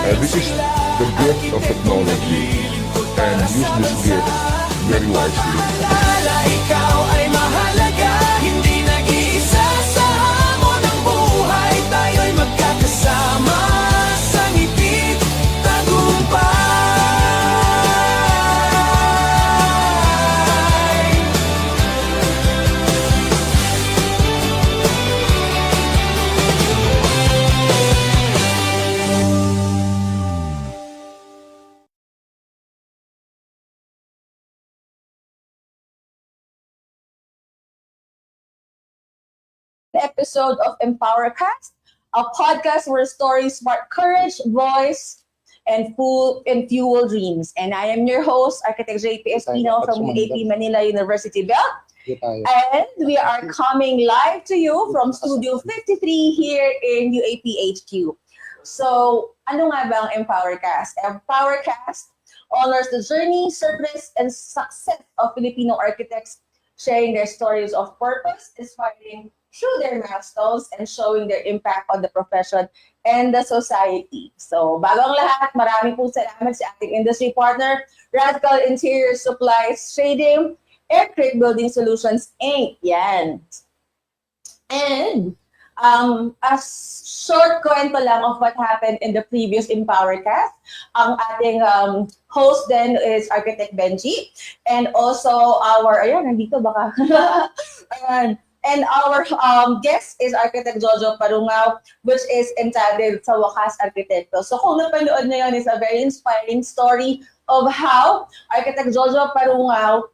This is the gift of technology, and use this gift very wisely. Ikaw ay mahalaga, hindi nag-iisa sa hamon ng buhay. Tayo'y magkakasama sa ngipit tagumpay. Episode of EmpowerCast, a podcast where stories spark courage, voice, and fuel dreams. And I am your host, Architect JP Espino from UAP Manila University Belt. And we are coming live to you from Studio 53 here in UAP HQ. So, ano nga ba ang EmpowerCast? EmpowerCast honors the journey, service, and success of Filipino architects, sharing their stories of purpose, inspiring through their milestones, and showing their impact on the profession and the society. So, bagong lahat, marami po salamat sa ating industry partner, Radical Interior Supplies Trading, Aircrate Building Solutions, Inc. Yan. And, a short kwento lang of what happened in the previous EmpowerCast. Ang ating host then is Architect Benji, and also our, ayan, nandito baka, ayan. And our guest is Architect Jojo Parungaw, which is entitled Sa Wakas Arkitekto. So kung napanood nyo yun, it's a very inspiring story of how Architect Jojo Parungaw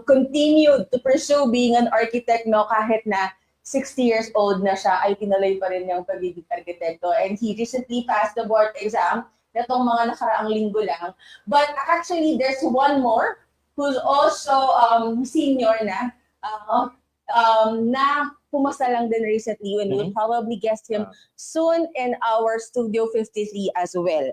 continued to pursue being an architect, no, kahit na 60 years old na siya, ay tinuloy pa rin yung pagiging arkitekto. And he recently passed the board exam natong mga nakaraang linggo lang. But actually, there's one more who's also senior na, na pumasa lang din recently, and we'll probably guest him soon in our Studio 53 as well.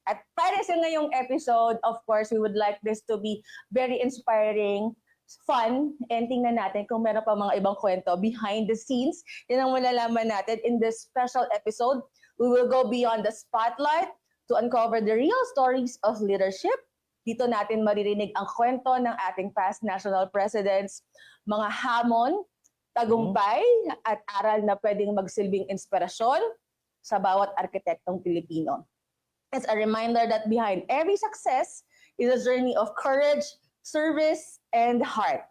At para sa ngayong episode, of course, we would like this to be very inspiring, fun, and tingnan natin kung meron pa mga ibang kwento behind the scenes. Yan ang malalaman natin in this special episode. We will go beyond the spotlight to uncover the real stories of leadership. Dito natin maririnig ang kwento ng ating past national presidents, mga hamon, tagumpay, at aral na pwedeng magsilbing inspirasyon sa bawat arkitektong Pilipino. It's a reminder that behind every success is a journey of courage, service, and heart.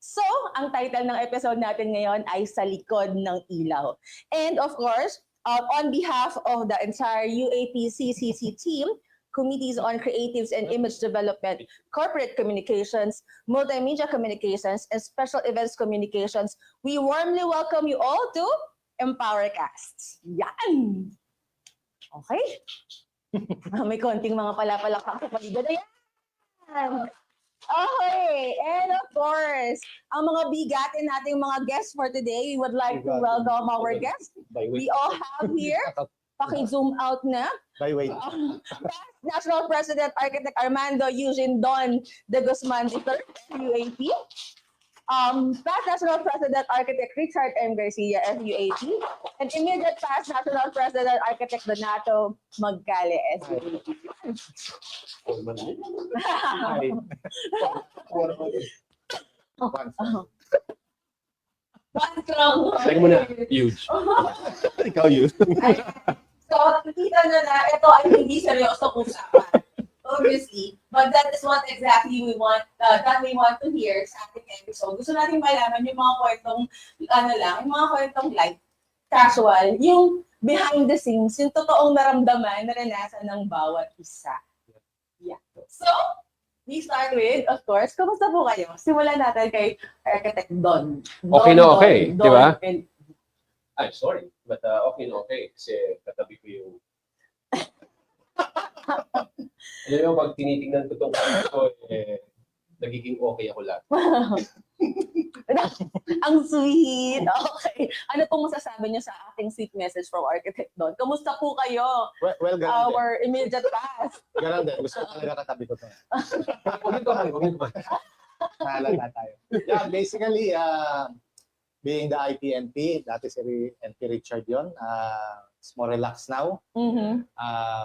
So, ang title ng episode natin ngayon ay Sa Likod ng Ilaw. And of course, on behalf of the entire UAP CCC team, Committees on Creatives and Image Development, Corporate Communications, Multimedia Communications, and Special Events Communications, we warmly welcome you all to EmpowerCast. Yan! Okay? May konting mga palapalakpak sa paligid. Ayan! Okay, and of course, ang mga bigatin nating mga guests for today, we would like to welcome our guests. We all have here, paki-zoom out na. Past National President Architect Armando Eugene Don de Guzman III, UAP. Past National President Architect Richard M. Garcia, FUAP. And immediate past National President Architect Donato Magcale, SUAP. One strong. Lagi mo na, huge. Ikaw huge. So, kita nyo na, ito ay hindi seryoso usapan. Obviously. But that is what exactly we want, that we want to hear sa ating episode. Gusto natin malaman yung mga kwentong, yung mga kwentong light, casual, yung behind the scenes, yung totoong naramdaman, naranasan ng bawat isa. Yeah. So, we start with, of course, kumusta po kayo? Simulan natin kay Architect Don. Okay na okay, di ba? And Ay, sorry. But okay na okay. Kasi katabi ko yung... Alam mo, pag tinitingnan ko itong ko, nagiging okay ako lahat. Ang sweet. Okay. Ano pong masasabi niyo sa ating sweet message from Architect Don? Kamusta po kayo? Well, ganun din. Our immediate past. Ganun din. Gusto ko talaga katabi ko to. Huwag ko ba? Nahalata tayo. Yeah, basically, being the IPNP, dati si NP Richard yun, It's more relaxed now. Mhm.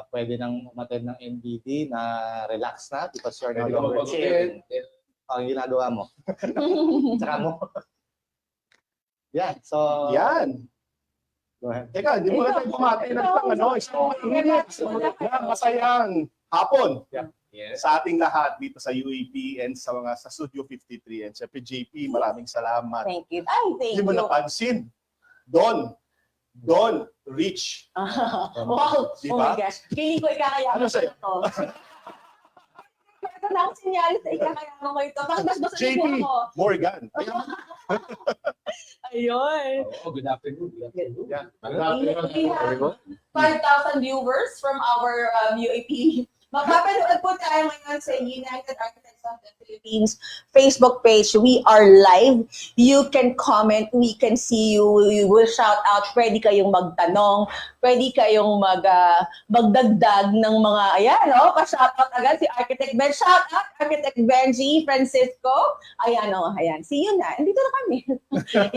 Pwede nang umattend ng NBD na relax na because you're no Pwede ka longer mag-attend. chilling. Ang ginagawa mo. Tsaka mo. So... Yan. Go ahead. Teka, di mo na tayo bumati ng isang minutes. Masayang hapon Yes. sa ating lahat dito sa UAP and sa Studio 53. And syempre, JP, maraming salamat. Thank you. Ay, thank Hindi mo you. napansin. Don, Rich. Wow. Di Oh ba? my gosh. Feeling ko ikakayaman Ano sa'yo? ko to. Ito na ako sinyalis na ikakayaman ko ito. Bakit mas gusto JP, niyo ako? Morgan. Ayun. Good afternoon. Good afternoon. Yeah. We have 5,000 viewers from our UAP. Mapapanood po tayo ngayon sa United Architects of the Philippines Facebook page. We are live. You can comment. We can see you. We will shout out. Pwede kayong magtanong. Pwede kayong magdagdag ng mga, ayan, pa-shout out agad si Architect Ben. Shout out, Architect Benji Francisco. Ayan, ayan. See you na. Andito na kami.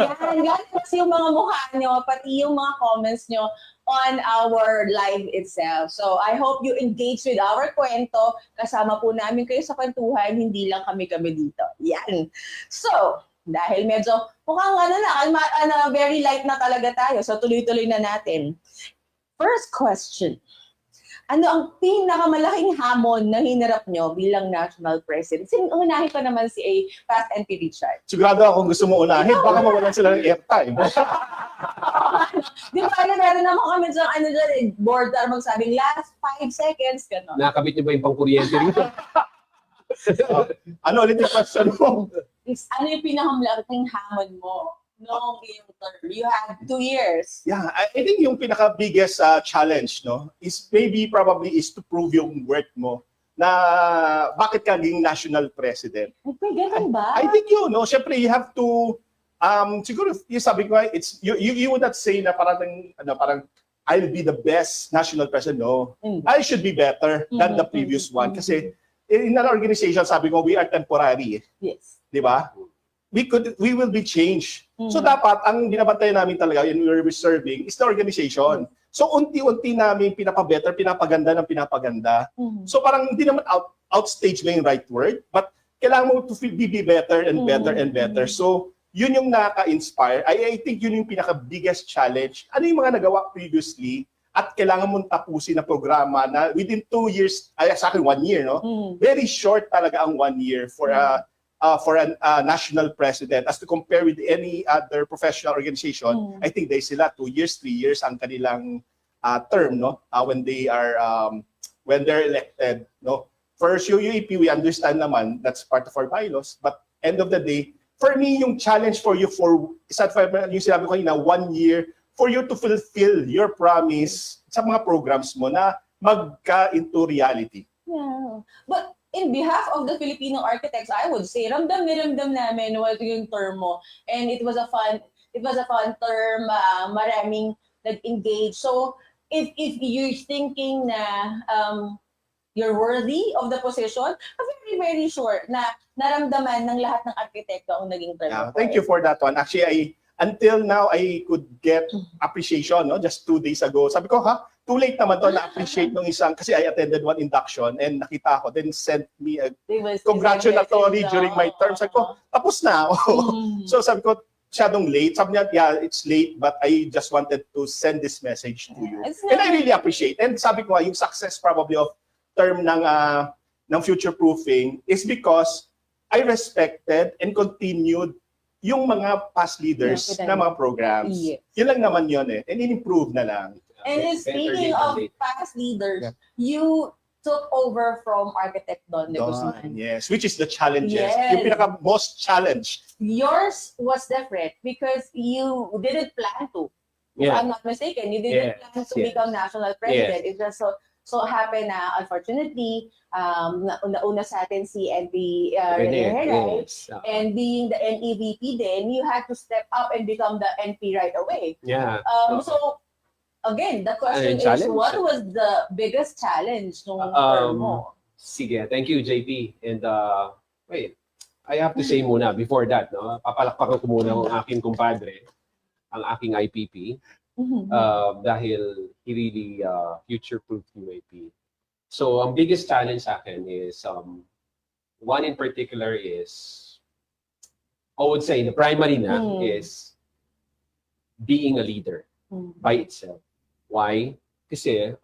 Yan, galing kasi yung mga mukha nyo, pati yung mga comments nyo on our live itself. So I hope you engage with our kwento. Kasama po namin kayo sa kwentuhan, hindi lang kami dito. Yan. So, dahil medyo mukhang very light na talaga tayo. So tuloy-tuloy na natin. First question. Ano ang pinakamalaking hamon na hinarap nyo bilang national president? Unahin ko naman si Fast NP Richard. Sigurado akong gusto mo unahin. Baka mawalan sila ng airtime. Di ba, meron naman kami dyan, board na magsabing last 5 seconds, gano'n. Nakabit niyo ba yung pangkuryente rito? Ano ulit yung question mo? Ano yung pinakamalaking hamon mo noong iyong term? You had 2 years. Yeah, I think yung pinaka-biggest challenge, no, is probably to prove yung worth mo na bakit ka naging national president. Ay, ganun ba? I think syempre you have to, siguro yung sabi ko, you would not say na parang I'll be the best national president. No, I should be better than the previous one. Kasi in an organization, sabi ko, we are temporary. Yes. Di ba? We will be changed. So dapat, ang binabantayan namin talaga, and we're serving, is the organization. So unti-unti namin pinapaganda ng pinapaganda. So parang hindi naman outstage mo yung right word, but kailangan mo to be better and better and better. So yun yung nakaka-inspire. I think yun yung pinaka-biggest challenge. Ano yung mga nagawa previously at kailangan mong tapusin na programa na within 2 years, sa akin 1 year, no? Very short talaga ang 1 year for a national president as to compare with any other professional organization. I think sila 2 years, 3 years ang kanilang term, no? When they're elected, no? First, UAP, we understand naman that's part of our bylaws, but end of the day, for me, yung challenge for you yung sinabi ko kanina, 1 year for you to fulfill your promise sa mga programs mo na magka-into reality. Yeah. But in behalf of the Filipino architects, I would say, ramdam namin what yung term mo. And it was a fun term, maraming nag-engage. So, if you're thinking na you're worthy of the position, I'm very, very sure na naramdaman ng lahat ng arkitekto ang naging term. Yeah, thank you for that one. Actually, until now, I could get appreciation, no? Just 2 days ago. Sabi ko, too late naman to na-appreciate nung isang, kasi I attended one induction and nakita ko, then sent me a congratulatory during my term. Sabi ko, tapos na ako. So sabi ko, masyadong late. Sabi niya, yeah, it's late, but I just wanted to send this message to you. And I really appreciate. And sabi ko, yung success probably of term ng future proofing is because I respected and continued yung mga past leaders na mga programs. Yes. Yun lang naman yun eh. And in-improve na lang. And speaking of past leaders, you took over from Architect Don de Guzman. Yes, which is the challenges. Yes. Yung pinaka-most challenge. Yours was different because you didn't plan to. If I'm not mistaken, you didn't plan to become national president. It just so happened na, unfortunately, nauna sa atin si NP Rene. And being the NEVP then, you had to step up and become the NP right away. Yeah. So, again, the question is, what was the biggest challenge nung term mo? Sige, thank you, JP. And wait, I have to say muna, before that, no, papalakpakan ko muna ang aking kumpadre, ang aking IPP. Mhm. Dahil he really future-proofed UAP. So, ang biggest challenge sa akin is, one in particular is, I would say, the primary na is being a leader by itself. Why? Kasi,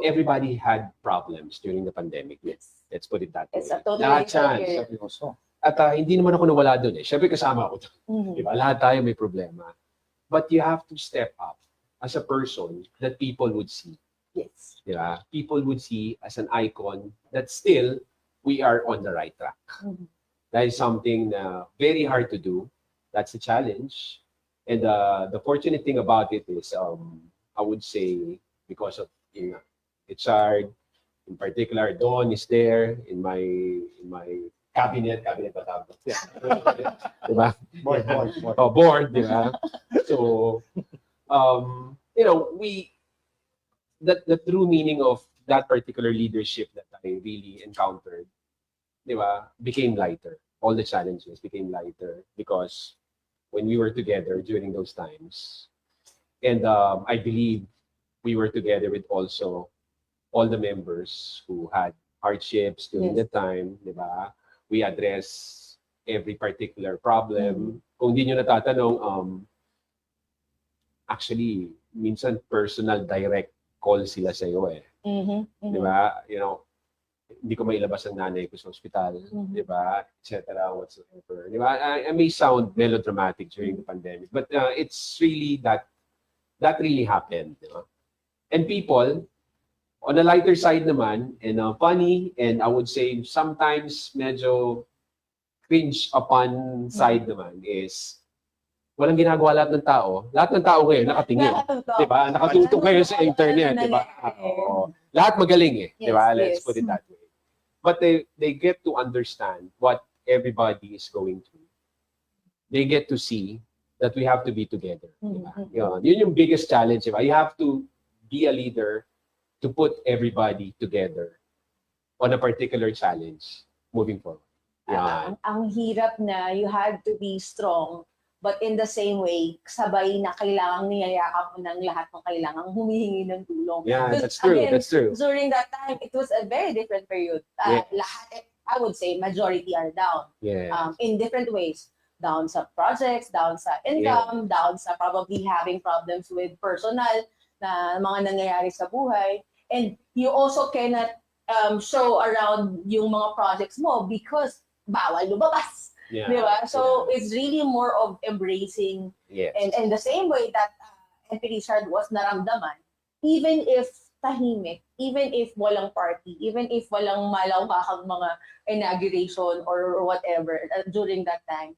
everybody had problems during the pandemic. Yes. Let's put it that way. It's a totally Lahat different yan. period. Seryoso. At hindi naman ako nawala dun eh. Siyempre kasama ako dun. Mhm. Diba? Lahat tayo may problema. But you have to step up as a person that people would see. Yes. Diba? People would see as an icon that still we are on the right track. Mhm. That is something na very hard to do. That's a challenge. And the fortunate thing about it is, I would say, because of Richard, in particular, Don is there in my cabinet ba tawag? Diba? Board. Oh, board, diba? So, the true meaning of that particular leadership that I really encountered, diba, became lighter. All the challenges became lighter because when we were together during those times, and I believe we were together with also all the members who had hardships during Yes. the time, diba? We address every particular problem. Kung di nyo natatanong, actually, minsan personal direct call sila sa iyo eh. Mhm. Mhm. Di ba? Hindi ko mailabas ang nanay ko sa ospital, di ba? Et cetera, whatsoever. Di ba? I may sound melodramatic during the pandemic, but it's really that really happened. Di ba? And people, on the lighter side naman, and funny, and I would say sometimes medyo cringe upon side naman is walang ginagawa lahat ng tao. Lahat ng tao ngayon nakatingin. Nakatutok. Diba? Nakatutok kayo sa internet. Diba? Oo. Lahat magaling eh. Yes, Diba? Let's yes. put it that way. But they get to understand what everybody is going through. They get to see that we have to be together. Diba? Yun yung biggest challenge. Diba? You have to be a leader to put everybody together on a particular challenge moving forward. Yan. Ang hirap na you had to be strong, but in the same way, sabay na kailangang niyayakap mo ng lahat ng kailangang humihingi ng tulong. Yeah, Because, that's true. again, That's true. During that time, it was a very different period. Yes. Lahat, I would say, majority are down Yeah. in different ways. Down sa projects, down sa income, down sa probably having problems with personal na mga nangyayari sa buhay. And you also cannot show around yung mga projects mo because bawal lumabas. Yeah. Diba? So it's really more of embracing, Yes. and the same way that NP Richard was naramdaman, even if tahimik, even if walang party, even if walang malawakang mga inauguration or whatever during that time,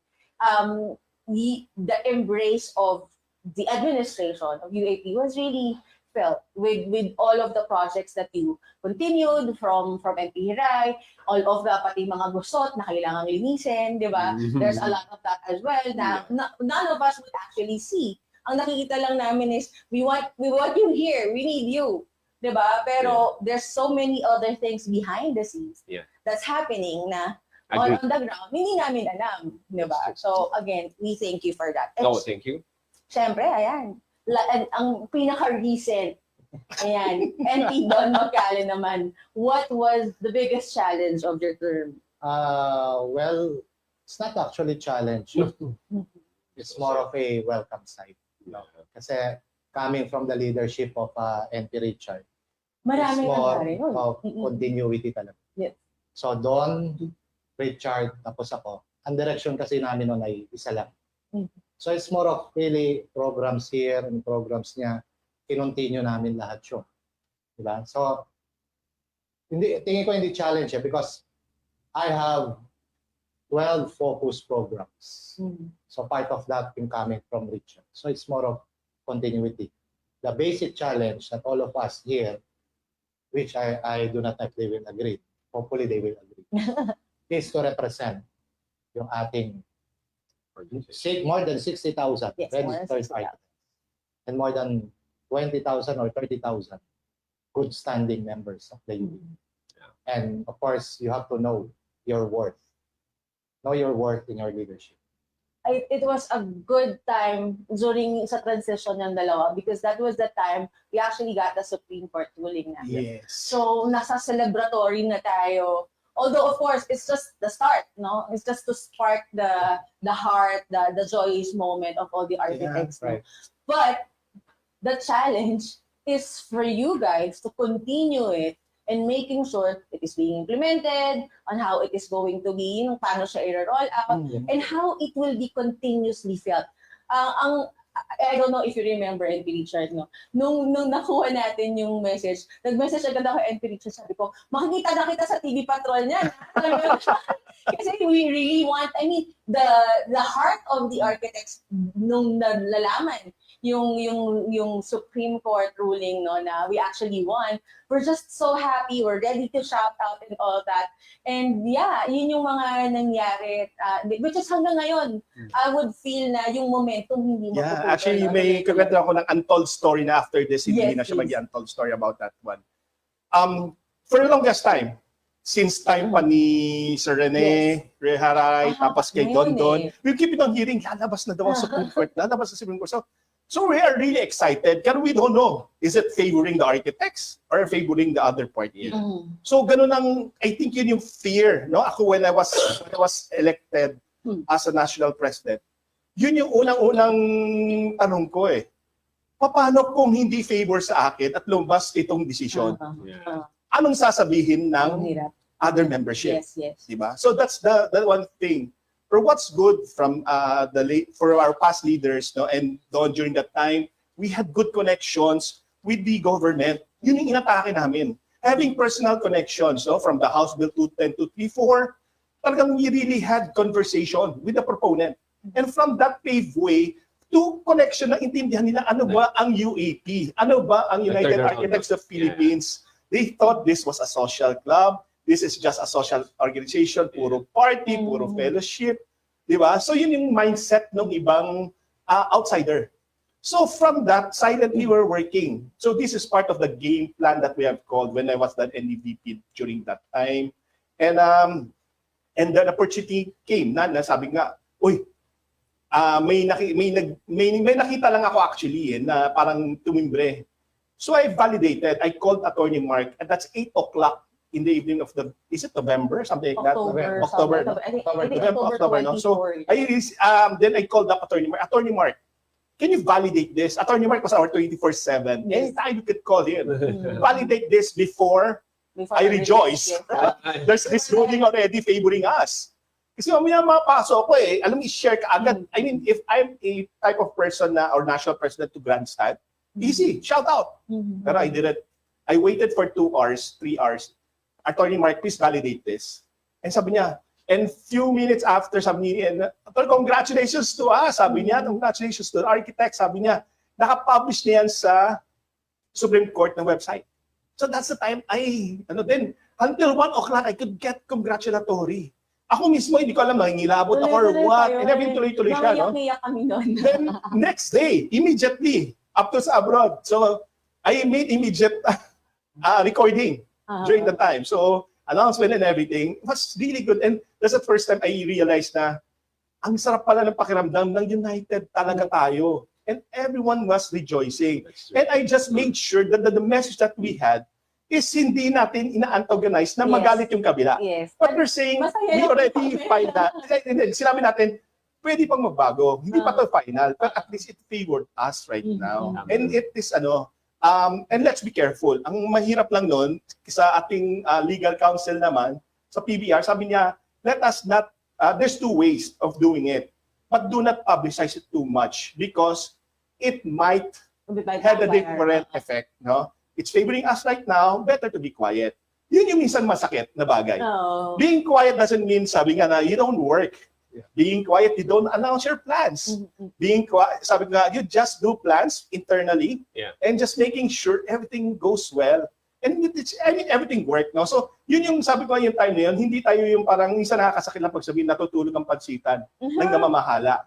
the embrace of the administration of UAP was really felt with all of the projects that you continued from NP Hiray, all of the pati mga gusot na kailangang linisin, di ba? There's a lot of that as well na none of us would actually see. Ang nakikita lang namin is we want you here, we need you, di ba? Pero there's so many other things behind the scenes that's happening na on the ground, hindi namin alam, di ba? So again, we thank you for that. No, thank you. Siyempre, ayan. Ang pinaka-recent, ayan, NP Don Macale naman, what was the biggest challenge of your term? Well, it's not actually challenge. It's more of a welcome sight. Kasi coming from the leadership of NP Richard, Maraming it's more nangyari nun. of continuity talaga. Yes. So Don, Richard, tapos ako, ang direction kasi namin nun ay isa lang. So it's more of really programs here and programs niya, kinontinue namin lahat yun. Diba? So, tingin ko hindi challenge because I have 12 focus programs. So part of that yung coming from Richard. So it's more of continuity. The basic challenge that all of us here, which I do not know if they will agree, hopefully they will agree, is to represent yung ating more than 60,000 Yes, registered 60,000. items and more than 20,000 or 30,000 good standing members of the union. And of course, you have to know your worth. Know your worth in your leadership. it was a good time during sa transition ng dalawa because that was the time we actually got the Supreme Court ruling na. Yes. So, nasa celebratory na tayo. Although, of course, it's just the start, no? It's just to spark the heart, the joyous moment of all the architects. right. But the challenge is for you guys to continue it and making sure it is being implemented, on how it is going to be, yung paano siya i-roll out, and how it will be continuously felt. I don't know if you remember NP Richard, no? Nung nakuha natin yung message, nag-message agad ako NP Richard, sabi ko, makikita na kita sa TV Patrol niyan. Kasi we really want, I mean, the heart of the architects nung nalalaman yung Supreme Court ruling, no, na we actually won. We're just so happy. We're ready to shout out and all that. And yeah, yun yung mga nangyari. Which is hanggang ngayon, I would feel na yung momentum hindi mo. Yeah, actually, may kwento ako ng untold story na after this, hindi Yes, na siya please. mag-untold story about that one. For the longest time, since time pa ni Sir Rene, Reharay, tapos kay Don ngayon Don, eh. we keep it on hearing, lalabas na daw ang Supreme Court, lalabas na Supreme Court. So we are really excited, pero we don't know, is it favoring the architects or favoring the other party? So ganun ang, I think yun yung fear, no? Ako when I was elected as a national president, yun yung unang-unang tanong ko eh. Paano kung hindi favor sa akin at lumabas itong decision? Yeah. Anong sasabihin ng Ang hirap. other membership? Yes. Diba? So that's the one thing. But what's good from for our past leaders, no, and doon during that time, we had good connections with the government. Yun yung inatake namin. Having personal connections, no, from the House Bill 210 to 34, talagang we really had conversation with the proponent. And from that paved way to connection na intindihan nila ano ba ang UAP? Ano ba ang United Architects of Philippines? They thought this was a social club. This is just a social organization, puro party, puro fellowship, di ba? So yun yung mindset ng ibang outsider. So from that, silently we're working. So this is part of the game plan that we have called when I was the NEVP during that time. And the opportunity came na sabi nga, uy, may nakita lang ako actually na parang tumimbre. So I validated, I called Attorney Mark, and that's 8 o'clock in the evening of is it November? Something like that? October, no? I think October, no? So 24. then I called up Attorney Mark. Attorney Mark, can you validate this? Attorney Mark was our 24/7. Yes. Anytime you could call him. Validate this before I rejoice. There's this ruling already favoring us. Kasi mamaya mapasok ko eh, alam mo, i-share ka agad. I mean, if I'm a type of person na or national president to grandstand, easy, shout out. Pero I did it. I waited for 2 hours, 3 hours. Attorney Mark, please validate this. And sabi niya, and few minutes after, sabi niya, congratulations to us. Sabi niya, congratulations to the architect. Sabi niya, nakapublish niya yan sa Supreme Court na website. So that's the time then, until 1 o'clock, I could get congratulatory. Ako mismo, hindi ko alam, nangingilabot ako or what. And then, tuloy-tuloy siya, no? Naiyak kami nun. Then, next day, immediately, up to sa abroad. So, I made immediate recording during the time. So, announcement and everything was really good. And that's the first time I realized na ang sarap pala ng pakiramdam ng united talaga tayo. And everyone was rejoicing. And I just made sure that the message that we had is hindi natin ina-antagonize na magalit yung kabila. Yes. But we're saying, Masaya we yung already kami. find that. Sinabi natin, pwede pang magbago. Hindi pa to final. But at least it favored us right now. And it is and let's be careful. Ang mahirap lang nun, sa ating legal counsel naman, sa PBR, sabi niya, let us not, there's 2 ways of doing it. But do not publicize it too much because it might have a different effect. No? It's favoring us right now, better to be quiet. Yun yung minsan masakit na bagay. No. Being quiet doesn't mean sabi nga na you don't work. Being quiet, you don't announce your plans. Being quiet, sabi nga, you just do plans internally and just making sure everything goes well. And everything worked. No? So, yun yung sabi ko yung time na yun, hindi tayo yung parang minsan nakakasakit lang pag sabihin natutulog ang pansitan ng namamahala.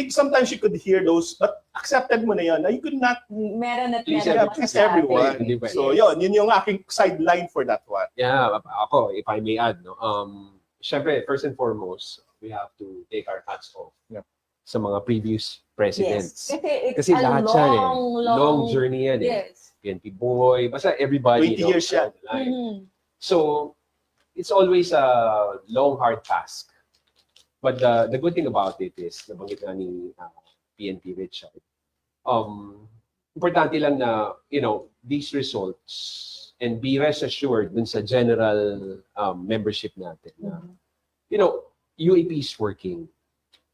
Sometimes you could hear those, but accepted mo na yun. You could not Meron at Please, meron. please masasabi. everyone. Hindi pwede. So, yun yung aking sideline for that one. Yeah, ako, if I may add, no, syempre, first and foremost, we have to take our hats off Yep. sa mga previous Yes. presidents. It's Kasi a lahat yan eh. long, Long journey yan eh. Yes. PNP boy, basta everybody. 20 years siya. down the line. Mhm. So, it's always a long, hard task. But the good thing about it is, nabanggit nga ni PNP Richard, importante lang na, these results, and be rest assured dun sa general membership natin na, UAP is working.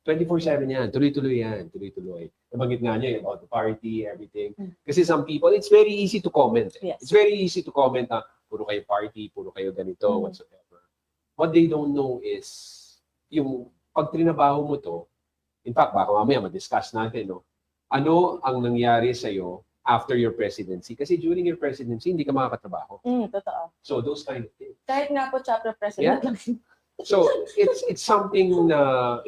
24/7 yan, tuloy-tuloy yan, tuloy-tuloy. Nabanggit nga niya about the party, everything. Kasi some people, it's very easy to comment. Yes. It's very easy to comment na, puro kayo party, puro kayo ganito, whatsoever. What they don't know is, yung pag trinabaho mo to, in fact, baka mamaya ma-discuss natin, no? Ano ang nangyari sa'yo after your presidency? Kasi during your presidency, hindi ka makakatrabaho. Totoo. So, those kind of things. Kahit nga po chapter president lang. So, it's something na,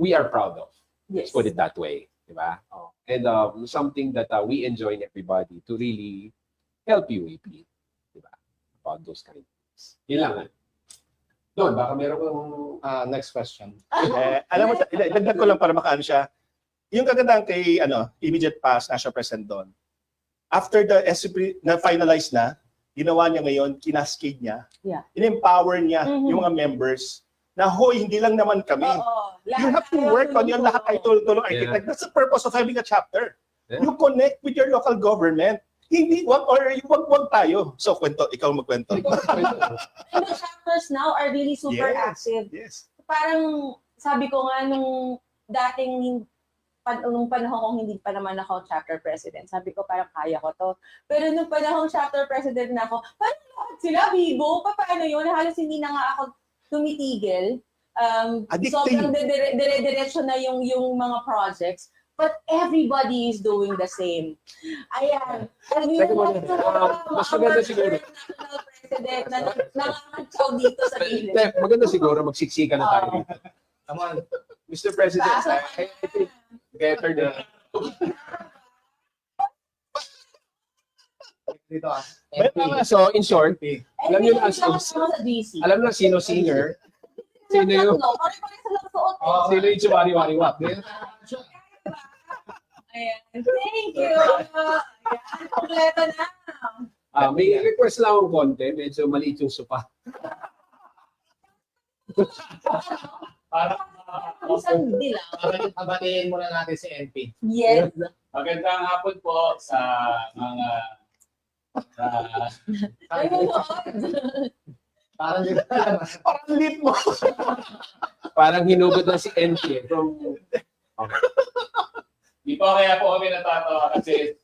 we are proud of. Yes. Let's put it that way. Diba? And something that we enjoy in everybody to really help UAP. Diba? About those kind of things. Yun lang. Doon, baka meron kang... Next question. Alam mo, idagdag ko lang para makaano siya. Yung kagandahan kay immediate past National President Don, after the SCP na finalize na, ginawa niya ngayon, kinascade niya, Yeah. in-empower niya yung mga members na, hoy, hindi lang naman kami. Oo. You have to work on yung lahat ay tulong architect. That's the purpose of having a chapter. Yeah. You connect with your local government. Hindi, wag tayo. So, ikaw magkwento. And the chapters now are really super Yes. active. Yes. Parang sabi ko nga nung nung panahon kong hindi pa naman ako chapter president, sabi ko parang kaya ko to. Pero nung panahon chapter president na ako, parang lahat sila bibo, paano yun? Halos hindi na nga ako tumitigil. Addictive. Sobrang dire-diretso na yung mga projects. But everybody is doing the same. Ayan. Teka muna. Mas maganda siguro. National president na nakakantsaw dito sa gilid. Maganda siguro magsiksikan na tayo dito. Come on. Mr. President, Pasok I think better na... Dito ah. So, in short, alam niyo na, Sa GC. alam na sino singer, sino yung, Pare-pare sa lang suot. sino yung chumari-wari-wap. Ayan. Thank you. Ayan. Kompleto na. May request lang akong konti, medyo maliit yung sopa. Isang dilaw. Pabatiin muna natin si NP. Yes. Magandang hapon po sa mga Parang dito alam. Parang lit mo. Parang hinugot na si NP from... Okay. di po kaya po kami natatawa kasi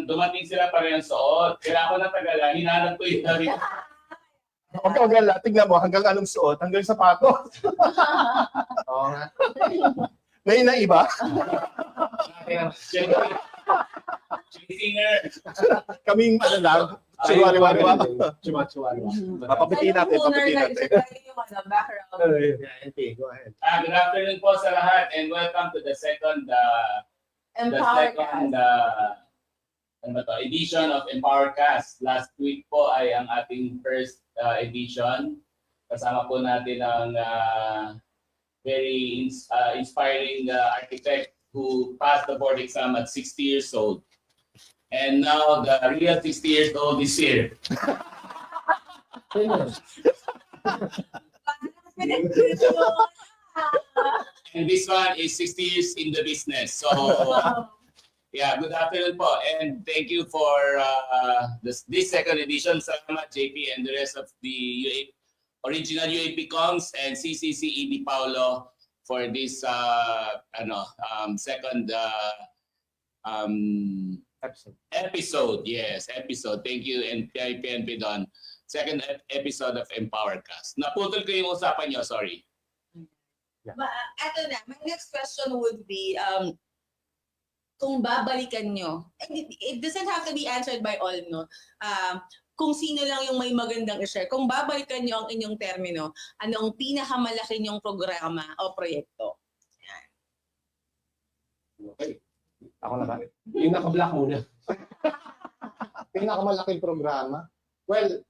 dumating sila parehong suot. Kaya ako natagalan, hinanap ko yung sabi ko. Huwag ka magala. Tingnan mo, hanggang anong suot? Hanggang sapatos. Oo nga. May iba? Siyempre, singer. Kaming lang. Chumari-wari. Chumari-wari. Papapitiin natin, papapitiin natin. Yung background. Yeah, NP, go ahead. Good afternoon po sa lahat and welcome to the second edition of EmpowerCast. Last week po ay ang ating first edition. Kasama po natin ang very inspiring architect who passed the board exam at 60 years old. And now the real 60 years old is here. And this one is 60 years in the business. So yeah, good afternoon po. And thank you for this second edition. Salamat JP and the rest of the original UAP Kongs and CCC ED Paulo for this second episode. Yes, episode. Thank you and PNP Don. Second episode of EmpowerCast. Naputol ko yung usapan nyo, sorry. Ito na, my next question would be, kung babalikan nyo, and it doesn't have to be answered by all, no? Kung sino lang yung may magandang i-share, kung babalikan nyo ang inyong termino, ano ang pinakamalaki nyong programa o proyekto? Okay. Ako na ba? Yung naka-black muna. Pinakamalaking programa? Well,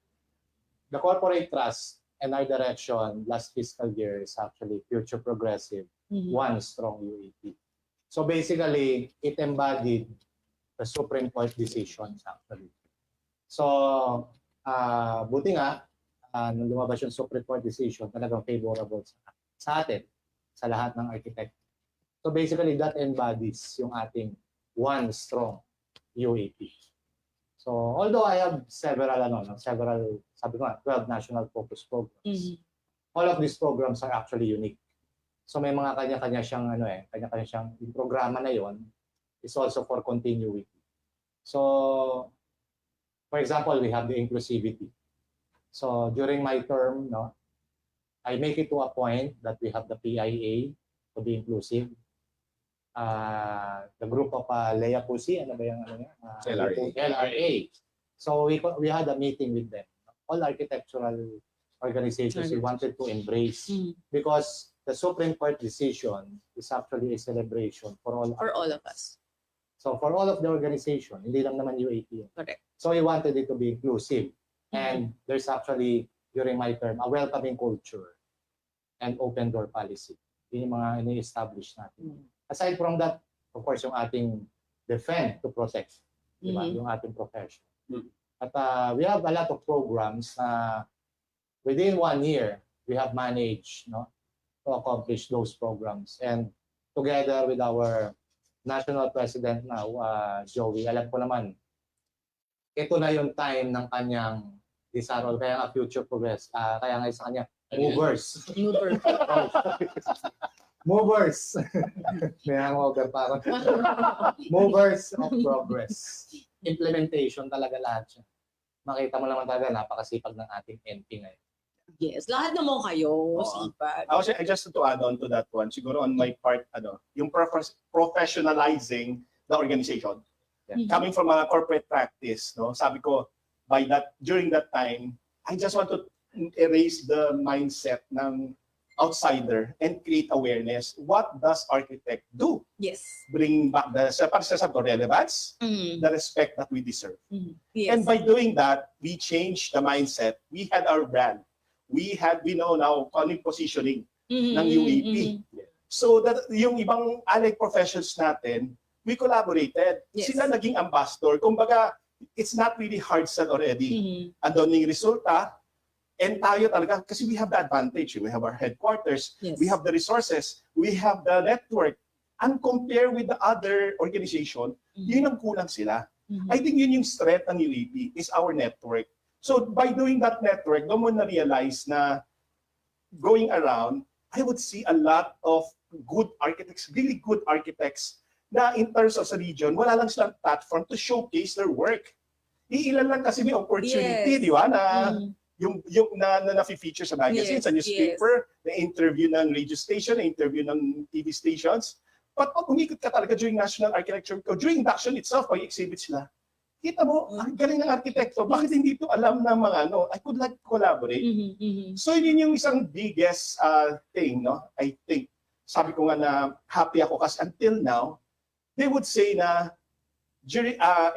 the corporate trust And our direction last fiscal year is actually future progressive, one strong UAP. So basically, it embodied the Supreme Court decisions actually. So, buti nga, nung lumabas yung Supreme Court decision, talagang favorable sa atin, sa lahat ng architect. So basically, that embodies yung ating one strong UAP. So although I have several, sabi ko nga, 12 national focus programs, all of these programs are actually unique. So may mga kanya-kanya siyang, kanya-kanya siyang, yung programa na yon is also for continuity. So, for example, we have the inclusivity. So during my term, I make it to a point that we have the PIA to be inclusive. The group of Lea Pusi, ano ba yung LRA. So we had a meeting with them. All architectural organizations we wanted to embrace because the Supreme Court decision is actually a celebration for all of us. So for all of the organization, hindi lang naman UAP. Correct. So we wanted it to be inclusive. And there's actually, during my term, a welcoming culture and open door policy. Yun yung mga ini-establish natin. Aside from that, of course, yung ating defend to protect, diba? Yung ating profession. At we have a lot of programs na within 1 year, we have managed to accomplish those programs. And together with our national president now, Joey, alam ko naman, ito na yung time ng kanyang disarol, kaya nga future progress, kaya nga sa kanya, movers. Movers. May hangover pa ako. Movers of progress. Implementation talaga lahat siya. Makita mo naman talaga, napakasipag ng ating NP ngayon. Yes, lahat naman kayo, Oo. sipag. I just to add on to that one, siguro on my part, yung professionalizing the organization. Coming from a corporate practice, sabi ko, during that time, I just want to erase the mindset ng outsider and create awareness. What does architect do? Yes. Bring back the relevance, the respect that we deserve. Yes. And by doing that, we changed the mindset. We had our brand. We know now positioning ng UAP. So that yung ibang allied professions natin, we collaborated. Yes. Sila naging ambassador. Kumbaga, it's not really hard sell already. Andun yung resulta, and tayo talaga, kasi we have the advantage. We have our headquarters, Yes. we have the resources, we have the network. And compare with the other organization, yun ang kulang sila. I think yun yung strength ng UAP, is our network. So by doing that network, doon mo na-realize na going around, I would see a lot of good architects, really good architects, na in terms of sa region, wala lang silang platform to showcase their work. Iilan lang kasi may opportunity, Yes. di ba, na yung na-feature sa magazine, Yes, sa newspaper, na-interview ng radio station, na-interview ng TV stations. But pag umikot ka talaga during National Architecture Week, during induction itself, pag exhibit sila, kita mo, ang galing ng arkitekto, bakit hindi ito alam ng mga I could like to collaborate. So yun yung isang biggest thing, I think. Sabi ko nga na happy ako kasi until now, they would say na,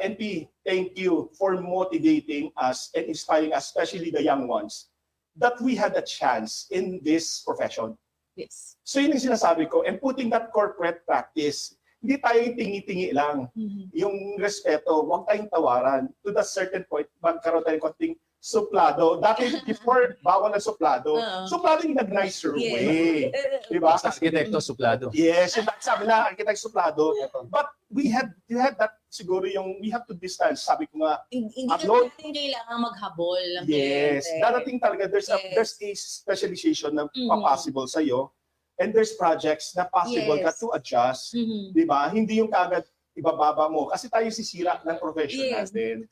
NP, thank you for motivating us and inspiring us, especially the young ones, that we had a chance in this profession. Yes. So yun yung sinasabi ko, and putting that corporate practice, hindi tayo yung tingi-tingi lang. Yung respeto, huwag tayong tawaran. To the certain point, magkaroon tayo konting suplado. Dati, before, bawal ng suplado. Suplado yung nag-nicer way. Diba? Sa arkitekto, suplado. Yes, yung sabi na, architect suplado. But we had that, siguro yung, we have to distance. Sabi ko nga, Hindi upload. natin kailangan maghabol ng Yes, kliyente. darating talaga, there's a specialization na possible sa'yo. And there's projects na possible ka Yes. to adjust. Di ba? Hindi yung kagad ibababa mo. Kasi tayo sisira ng profession Yes. natin.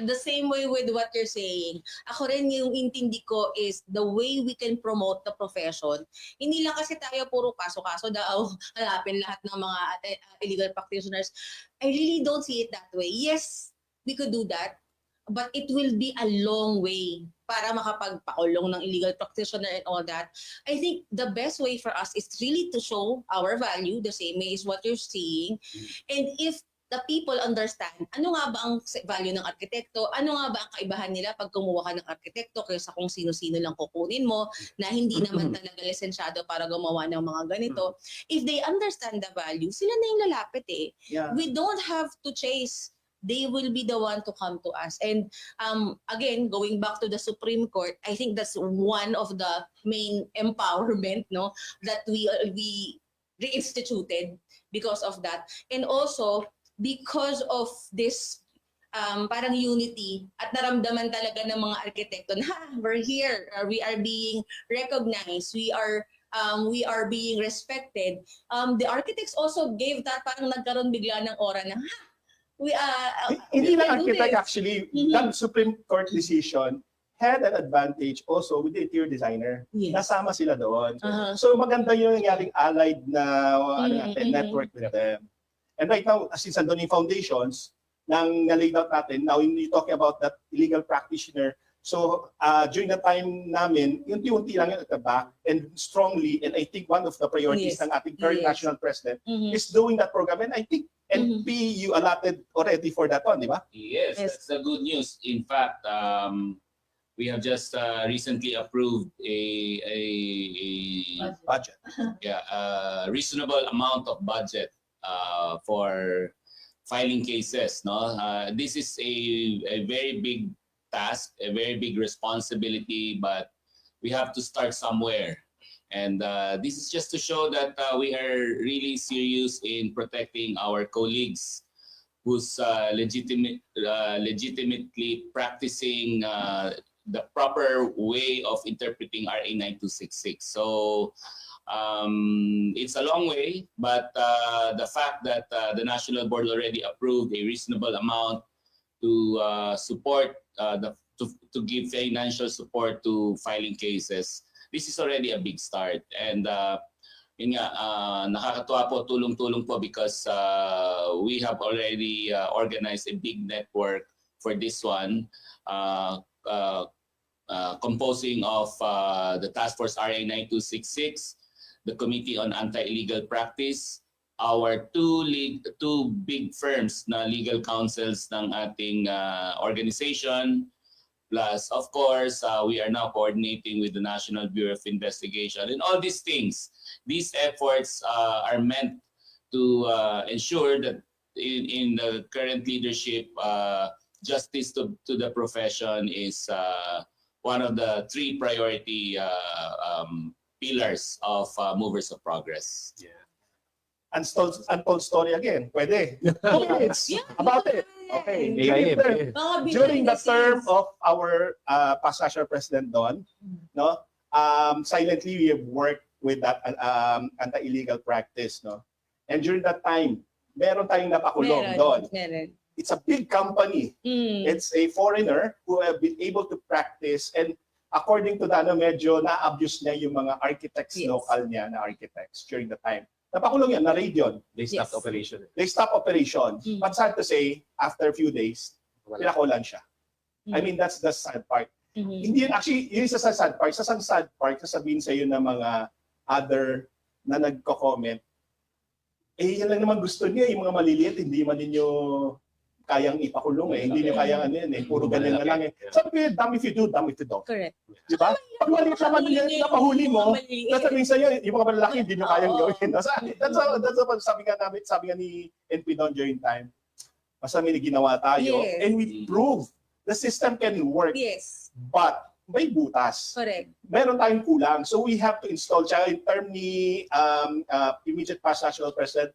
The same way with what you're saying. Ako rin yung intindi ko is the way we can promote the profession. Hindi lang kasi tayo puro kaso-kaso daw hanapin lahat ng mga illegal practitioners. I really don't see it that way. Yes, we could do that. But it will be a long way para makapagpakulong ng illegal practitioner and all that. I think the best way for us is really to show our value the same way is what you're saying. And if the people understand ano nga ba ang value ng arkitekto, ano nga ba ang kaibahan nila pag kumuha ka ng arkitekto kaysa kung sino-sino lang kukunin mo na hindi naman talaga lisensyado para gumawa ng mga ganito. If they understand the value, sila na yung lalapit eh. Yeah. We don't have to chase. They will be the one to come to us. And again, going back to the Supreme Court, I think that's one of the main empowerment, no, that we reinstituted because of that. And also, because of this parang unity at naramdaman talaga ng mga arkitekto na we're here, we are being recognized, we are being respected. The architects also gave that, parang nagkaroon bigla ng aura na Hindi we lang can do architect this. actually, Mhm. that Supreme Court decision had an advantage also with the interior designer. Yes. Nasama sila doon. Uh-huh. So maganda yung nangyaring allied na Mhm. network with them. And right now, since andun yung foundations, nang na-laid out natin, now when you talking about that illegal practitioner, so during the time namin, unti-unti lang yun at the back, and strongly, and I think one of the priorities Yes. ng ating current Yes. national president Mhm. is doing that program. And I think NP, you allotted already for that one, di ba? Yes, Yes. that's the good news. In fact, we have just recently approved a Budget. reasonable amount of budget for filing cases. No, this is a very big task, a very big responsibility, but we have to start somewhere. And this is just to show that we are really serious in protecting our colleagues who's legitimately practicing the proper way of interpreting RA 9266. So it's a long way, but the fact that the National Board already approved a reasonable amount to support to give financial support to filing cases, this is already a big start. And yun nga, nakakatuwa po, tulong-tulong po because we have already organized a big network for this one, composing of the Task Force RA 9266, the Committee on Anti-Illegal Practice, our two big firms na legal counsels ng ating organization, plus of course we are now coordinating with the National Bureau of Investigation. And all these things, these efforts are meant to ensure that in the current leadership, justice to the profession is one of the three priority pillars of Movers of Progress. Untold story again. Pwede. 2 minutes about it. Okay. AIM. Mga During the behind term scenes. of our past national president Don, no, silently we have worked with that anti-illegal practice, no. And during that time, meron tayong napakulong doon. Meron. It's a big company. Mm. It's a foreigner who have been able to practice, and according to Dano, medyo na-abuse niya yung mga architects, Yes. local niya na architects during the time. Napakulong yan, na-raid yun. They stopped Yes. operation. They stop operation. Mm. But sad to say, after a few days, pinakulan siya. I mean, that's the sad part. Mhm. Hindi yun, actually, yun sa sad part. Sa sad part, sasabihin sa'yo ng mga other na nagko-comment, yan lang naman gusto niya, yung mga maliliit, hindi man ninyo kayang ipakulong hindi niyo kayang ano yan puro ganyan na lang Sabi ko, damn if you do, damn if you don't. Correct. Di ba? Pag maliit naman napahuli mo, Mali. sasabihin sa'yo, yung mga malalaki, hindi nyo kayang gawin. That's what sabi nga ni NP Don during time. Basta may ginawa tayo, Yes. and we prove the system can work, Yes. but may butas. Correct. Meron tayong kulang. So we have to install, tsaka in term ni immediate past national president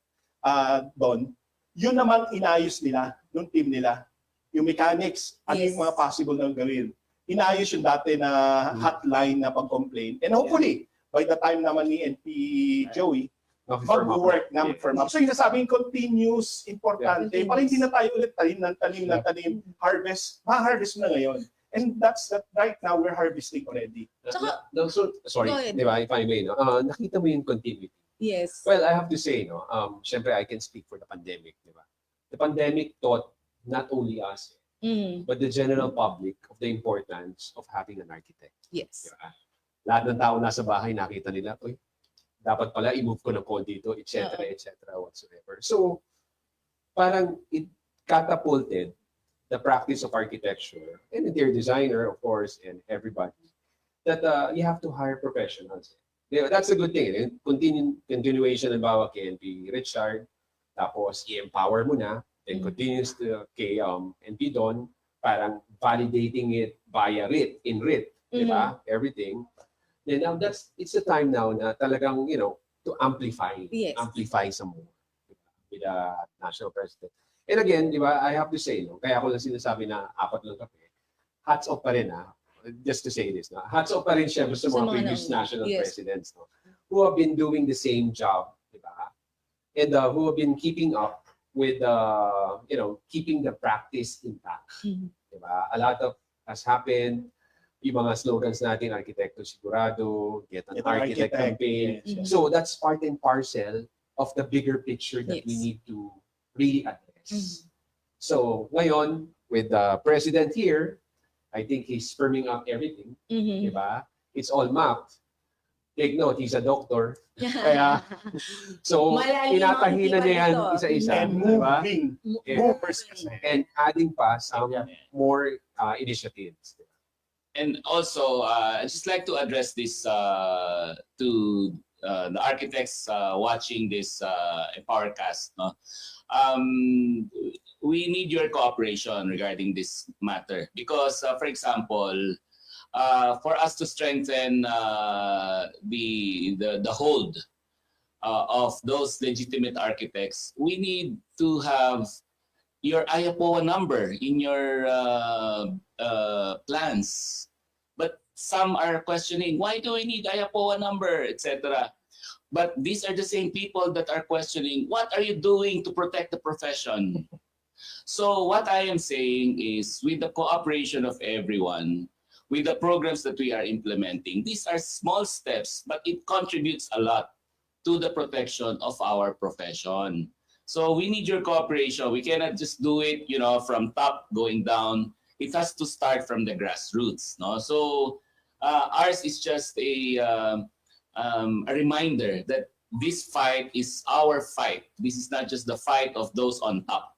Don, yun naman inayos nila, nung team nila. Yung mechanics, ano Yes. yung mga possible na gawin. Inayos yung dati na hotline na pag-complain. And hopefully, by the time naman ni NP Joey, mag-work na mag-firm up. So yung nasabing continuous, importante, Yeah. para hindi na tayo ulit tanim, harvest, ma-harvest na ngayon. And that's that right now, we're harvesting already. Sorry, Go ahead. di ba, if I may, no? Nakita mo yung continuity. Yes. Well, I have to say, no, syempre I can speak for the pandemic, di ba? The pandemic taught not only us, Mm. but the general public of the importance of having an architect. Yes. Di ba? Lahat ng tao nasa bahay, nakita nila, uy, dapat pala i-move ko ng konti ito, etc., etc., whatsoever. So, parang it catapulted the practice of architecture and interior designer, of course, and everybody, that you have to hire professionals. That's a good thing. Continuation ng bawa kay NP Richard, tapos i-empower mo na, then continues to kay NP Don, parang validating it via writ, in writ, di ba? Everything. Then now it's the time now na talagang, to amplify some more, diba? With the national president. And again, di ba, I have to say, kaya ako lang sinasabi na 4 lang kape, hats off pa rin, just to say this, hats off pa rin siya sa mga previous national presidents, who have been doing the same job, di ba? And who have been keeping up with, keeping the practice intact. Di ba? A lot of has happened. Yung mga slogans natin, Arkitekto Sigurado, Get an Architect campaign. So that's part and parcel of the bigger picture that we need to really address. So ngayon, with the president here, I think he's firming up everything. Di ba? It's all mapped. Take note, he's a doctor. Kaya, so, Malalim ang tinatahi na niya yan ito. isa-isa. And di ba? moving. And, Movers kasi. and adding pa some more initiatives. And also, I'd just like to address this to the architects watching this Empowercast. No? We need your cooperation regarding this matter because, for example, for us to strengthen the hold of those legitimate architects, we need to have your IAPOA number in your plans. But some are questioning, why do we need IAPOA number, etc. But these are the same people that are questioning, what are you doing to protect the profession? So what I am saying is, with the cooperation of everyone, with the programs that we are implementing, these are small steps, but it contributes a lot to the protection of our profession. So we need your cooperation. We cannot just do it, from top going down. It has to start from the grassroots. No? So ours is just a reminder that this fight is our fight. This is not just the fight of those on top.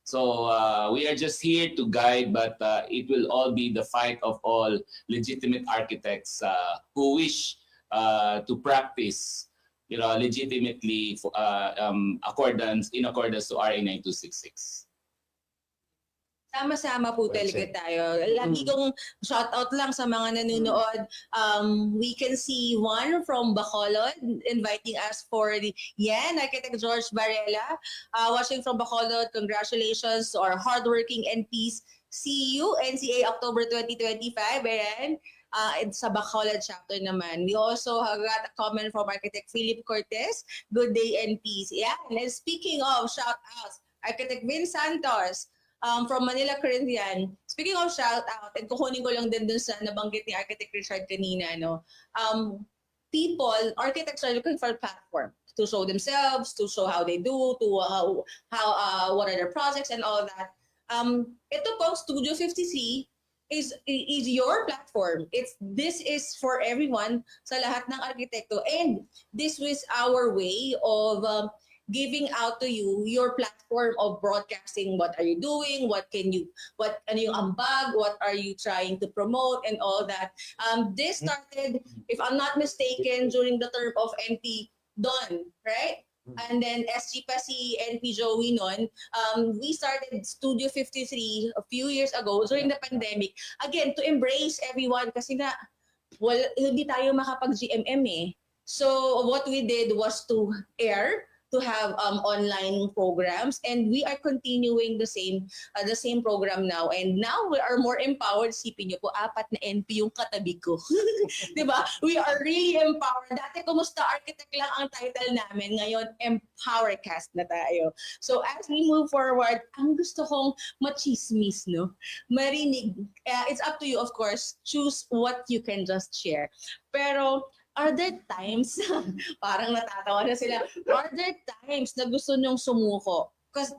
So we are just here to guide, but it will all be the fight of all legitimate architects who wish to practice, legitimately in accordance to RA 9266. Sama-sama po talaga tayo. Lagi kong shoutout lang sa mga nanonood. We can see one from Bacolod inviting us for the Architect George Varela. Watching from Bacolod, congratulations to our hardworking NPs. See you, NCA October 2025. Ayan. Sa Bacolod chapter naman. We also got a comment from Architect Philip Cortez. Good day, NPs. Yeah. And speaking of shout-outs, Architect Vin Santos, from Manila Corinthian. Speaking of shout out, and kukunin ko lang din dun sa nabanggit ni Architect Richard kanina, architects are looking for a platform to show themselves, to show how they do, to what are their projects and all that. Ito po, Studio 53 is your platform. This is for everyone, sa lahat ng arkitekto, and this was our way of giving out to you your platform of broadcasting. What are you doing? Ano yung ambag? What are you trying to promote and all that? This started, if I'm not mistaken, during the term of NP Don, right? And then SG pa si NP Joey nun. We started Studio 53 a few years ago during the pandemic. Again, to embrace everyone kasi nga, hindi tayo makapag-GMM eh. So what we did was to have online programs, and we are continuing the same program now. And now we are more empowered. Sipin niyo po, 4 na NP yung katabi ko. Diba? We are really empowered. Dati, Kumusta Architect lang ang title namin. Ngayon, Empowercast na tayo. So as we move forward, ang gusto kong machismis, marinig. It's up to you, of course. Choose what you can just share. Pero, are there times, parang natatawa na sila, are there times na gusto nyong sumuko? Because,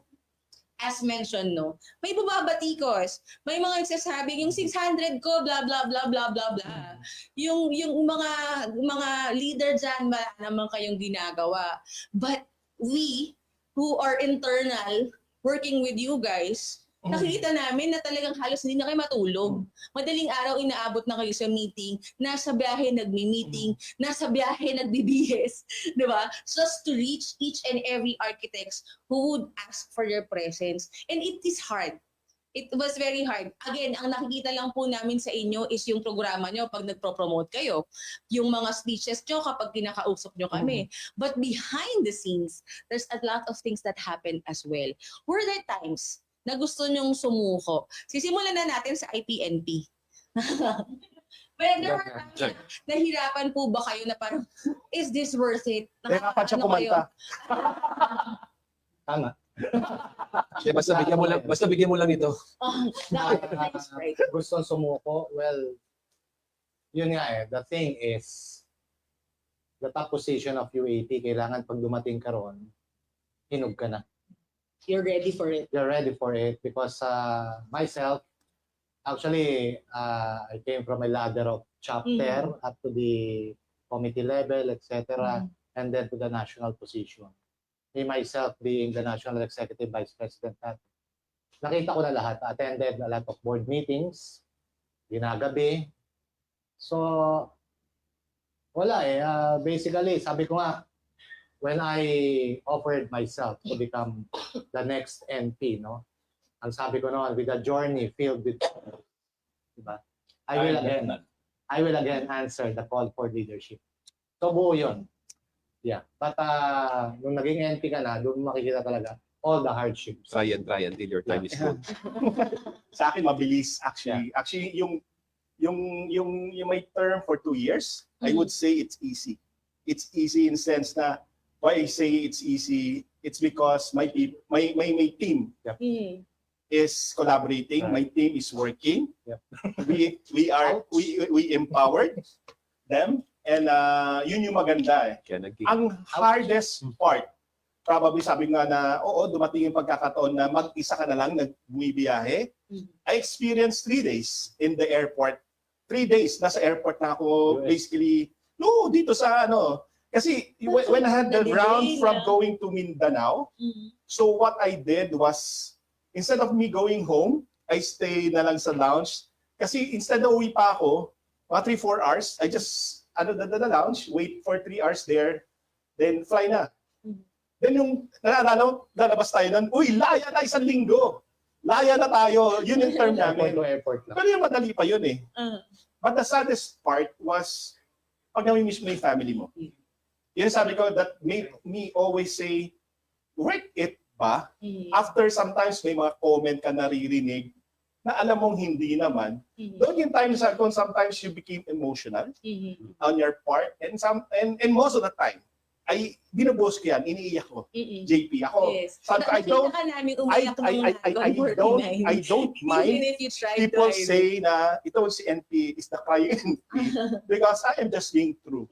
as mentioned, may bumabatikos. May mga nagsasabing, yung 600 ko, blah, blah, blah, blah, blah, blah. Yung mga leader dyan, wala naman kayong ginagawa. But we, who are internal, working with you guys, nakikita namin na talagang halos hindi na kayo matulog. Madaling araw inaabot na kayo sa meeting, nasa biyahe nagmi-meeting, nasa biyahe nagbibihis, di ba? Just to reach each and every architects who would ask for your presence. And it is hard. It was very hard. Again, ang nakikita lang po namin sa inyo is yung programa nyo pag nagpro-promote kayo. Yung mga speeches nyo kapag kinakausap nyo kami. But behind the scenes, there's a lot of things that happen as well. Were there times na gusto nyong sumuko? Sisimulan na natin sa IPNP. Well, there were times na nahirapan po ba kayo na parang, is this worth it? Hirapan siya Ano kayo? kumanta. Tama. Basta bigyan mo lang ito. Oh, nice, right? Gusto sumuko, well, yun nga eh. The thing is, the top position of UAP, kailangan pag dumating ka ron, hinog ka na. You're ready for it. You're ready for it because myself, actually, I came from a ladder of chapter up to the committee level, etc., and then to the national position. Me myself being the national executive vice president, nakita ko na lahat. Attended a lot of board meetings, ginagabi. So, wala eh. Basically, sabi ko nga, when I offered myself to become the next NP, no? Ang sabi ko noon, with a journey filled with, diba? I will again answer the call for leadership. So buo yun. Yeah. But nung naging NP ka na, doon makikita talaga all the hardships. Try until your time is good. Sa akin mabilis actually. Actually yung may term for 2 years, I would say it's easy. It's easy in sense na why I say it's easy, it's because my team is collaborating, my team is working. We empowered them, and yun yung maganda eh. Ang hardest part, probably sabi nga na, oo, dumating yung pagkakataon na mag-isa ka na lang nagbumibiyahe. I experienced 3 days in the airport. 3 days, nasa airport na ako, basically, dito sa kasi when I had the round from going to Mindanao, so what I did was, instead of me going home, I stay na lang sa lounge. Kasi instead na uwi pa ako, mga 3-4 hours, I just, the lounge, wait for 3 hours there, then fly na. Then yung, naalala, lalabas tayo nun, uy, laya na 1 linggo. Laya na tayo. Yun yung term namin. Airport lang. Pero yung madali pa yun eh. But the saddest part was, pag nami-miss mo yung family mo. Yun sabi ko, that made me always say, worth it ba? After sometimes may mga comment ka naririnig na alam mong hindi naman, doon yung time sa kung sometimes you became emotional on your part, and most of the time, ay binubuhos ko yan, iniiyak ko. JP, ako, sabi ko, I don't mind people say na ito si NP is the crying NP because I am just being true.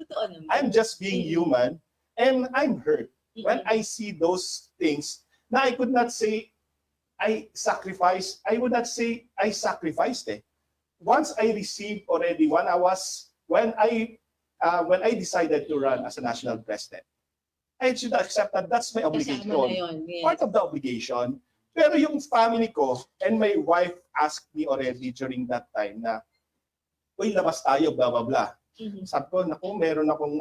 I'm just being human and I'm hurt when I see those things na I could not say I sacrificed. I would not say I sacrificed eh. Once I received already when I decided to run as a national president, I should accept that that's my obligation. Part of the obligation. Pero yung family ko and my wife asked me already during that time na, uy, labas tayo, blah, blah, blah. Sabi ko, naku, meron akong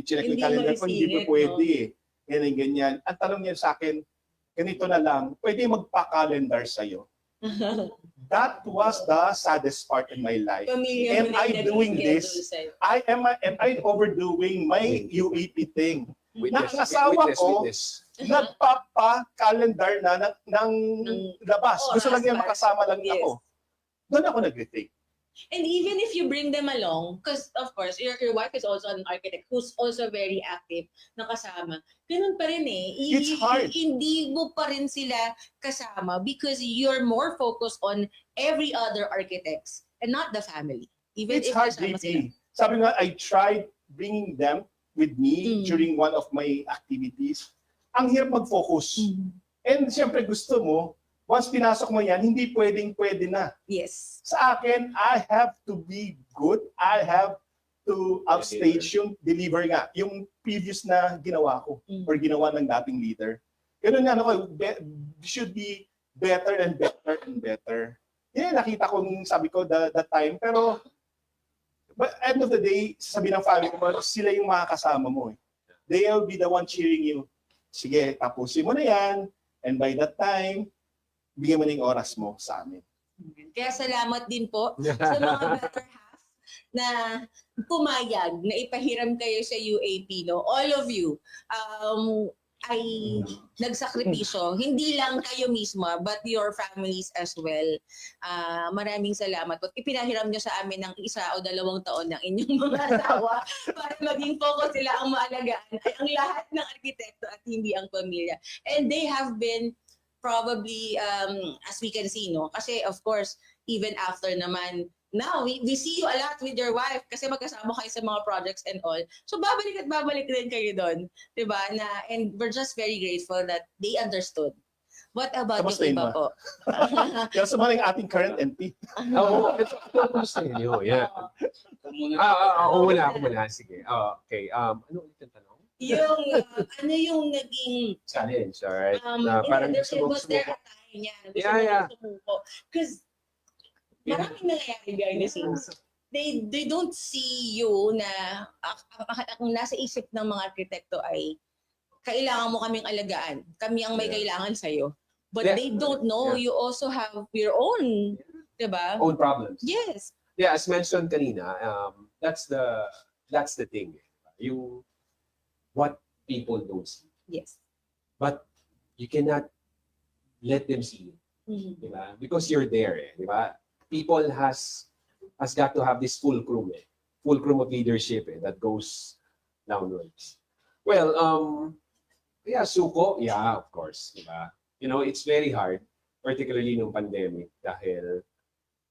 chinek yung calendar ko, hindi pa pwede eh. Ganyan. Ang tanong niya sa akin, ganito na lang, pwede magpa-calendar sa'yo. That was the saddest part in my life. Am I doing this? Am I overdoing my UEP thing? Nakasawa ko, nagpapa-calendar na ng labas. Gusto lang niya makasama lang ako. Doon ako nag-rethink. And even if you bring them along, because of course, your wife is also an architect who's also very active, nakasama, ganun pa rin eh. It's hard. Hindi mo pa rin sila kasama because you're more focused on every other architects and not the family. Even It's if hard, kasama JP. Sabi nga, I tried bringing them with me during one of my activities. Ang hirap mag-focus. And siyempre gusto mo, once pinasok mo yan, hindi pwede na. Yes. Sa akin, I have to be good. I have to upstage yung deliver nga. Yung previous na ginawa ko or ginawa ng dating leader. Ganun nga, ano, should be better and better and better. Yan, nakita kong sabi ko that time. Pero, but end of the day, sabi ng family mo, sila yung makakasama mo. They will be the one cheering you. Sige, tapusin mo na yan. And by that time, bigyan mo na yung oras mo sa amin. Kaya salamat din po sa mga better half na pumayag na ipahiram kayo sa UAP, no? All of you ay nagsakripisyo. Hindi lang kayo mismo, but your families as well. Maraming salamat po. Ipinahiram nyo sa amin ng 1 o 2 taon ng inyong mga asawa para maging focus sila ang maalagaan ay ang lahat ng arkitekto at hindi ang pamilya. And they have been probably, as we can see, no? Kasi of course, even after naman, now we see you a lot with your wife kasi magkasama kayo sa mga projects and all. So babalik at babalik din kayo doon, 'di ba? And we're just very grateful that they understood. What about Kamusta yung yun, iba Ma? po? Kaya sa mga ating current MP. Oo, ito gusto niyo. Yeah. Ako muna. Sige. Okay. Ano ulit yung tanong? Yung ano yung naging Challenge, alright? Parang gusto mo was there a time niya? Yeah. Because maraming nangyayari behind the scenes. They don't see you na ang nasa isip ng mga arkitekto ay kailangan mo kaming alagaan. Kami ang may kailangan sa'yo. But Yeah. they don't know you also have your own, diba? Own problems. Yes. Yeah, as mentioned kanina, that's the thing. Yung what people don't see. Yes. But you cannot let them see it. Mhm. Diba? Because you're there, diba? People has got to have this fulcrum of leadership that goes downwards. Well, yeah, suko, yeah, of course, diba? You know, it's very hard, particularly nung pandemic, dahil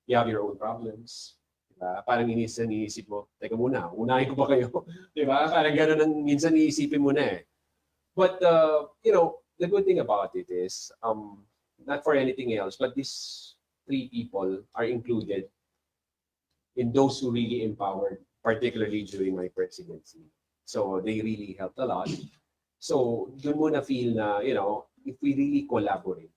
you have your own problems. Diba? Parang iniisip mo, teka muna, unahin ko ba kayo? Diba? Parang gano'n ang minsan iisipin mo na eh. But, you know, the good thing about it is, not for anything else, but these 3 people are included in those who really empowered, particularly during my presidency. So they really helped a lot. So doon mo na feel na, you know, if we really collaborate.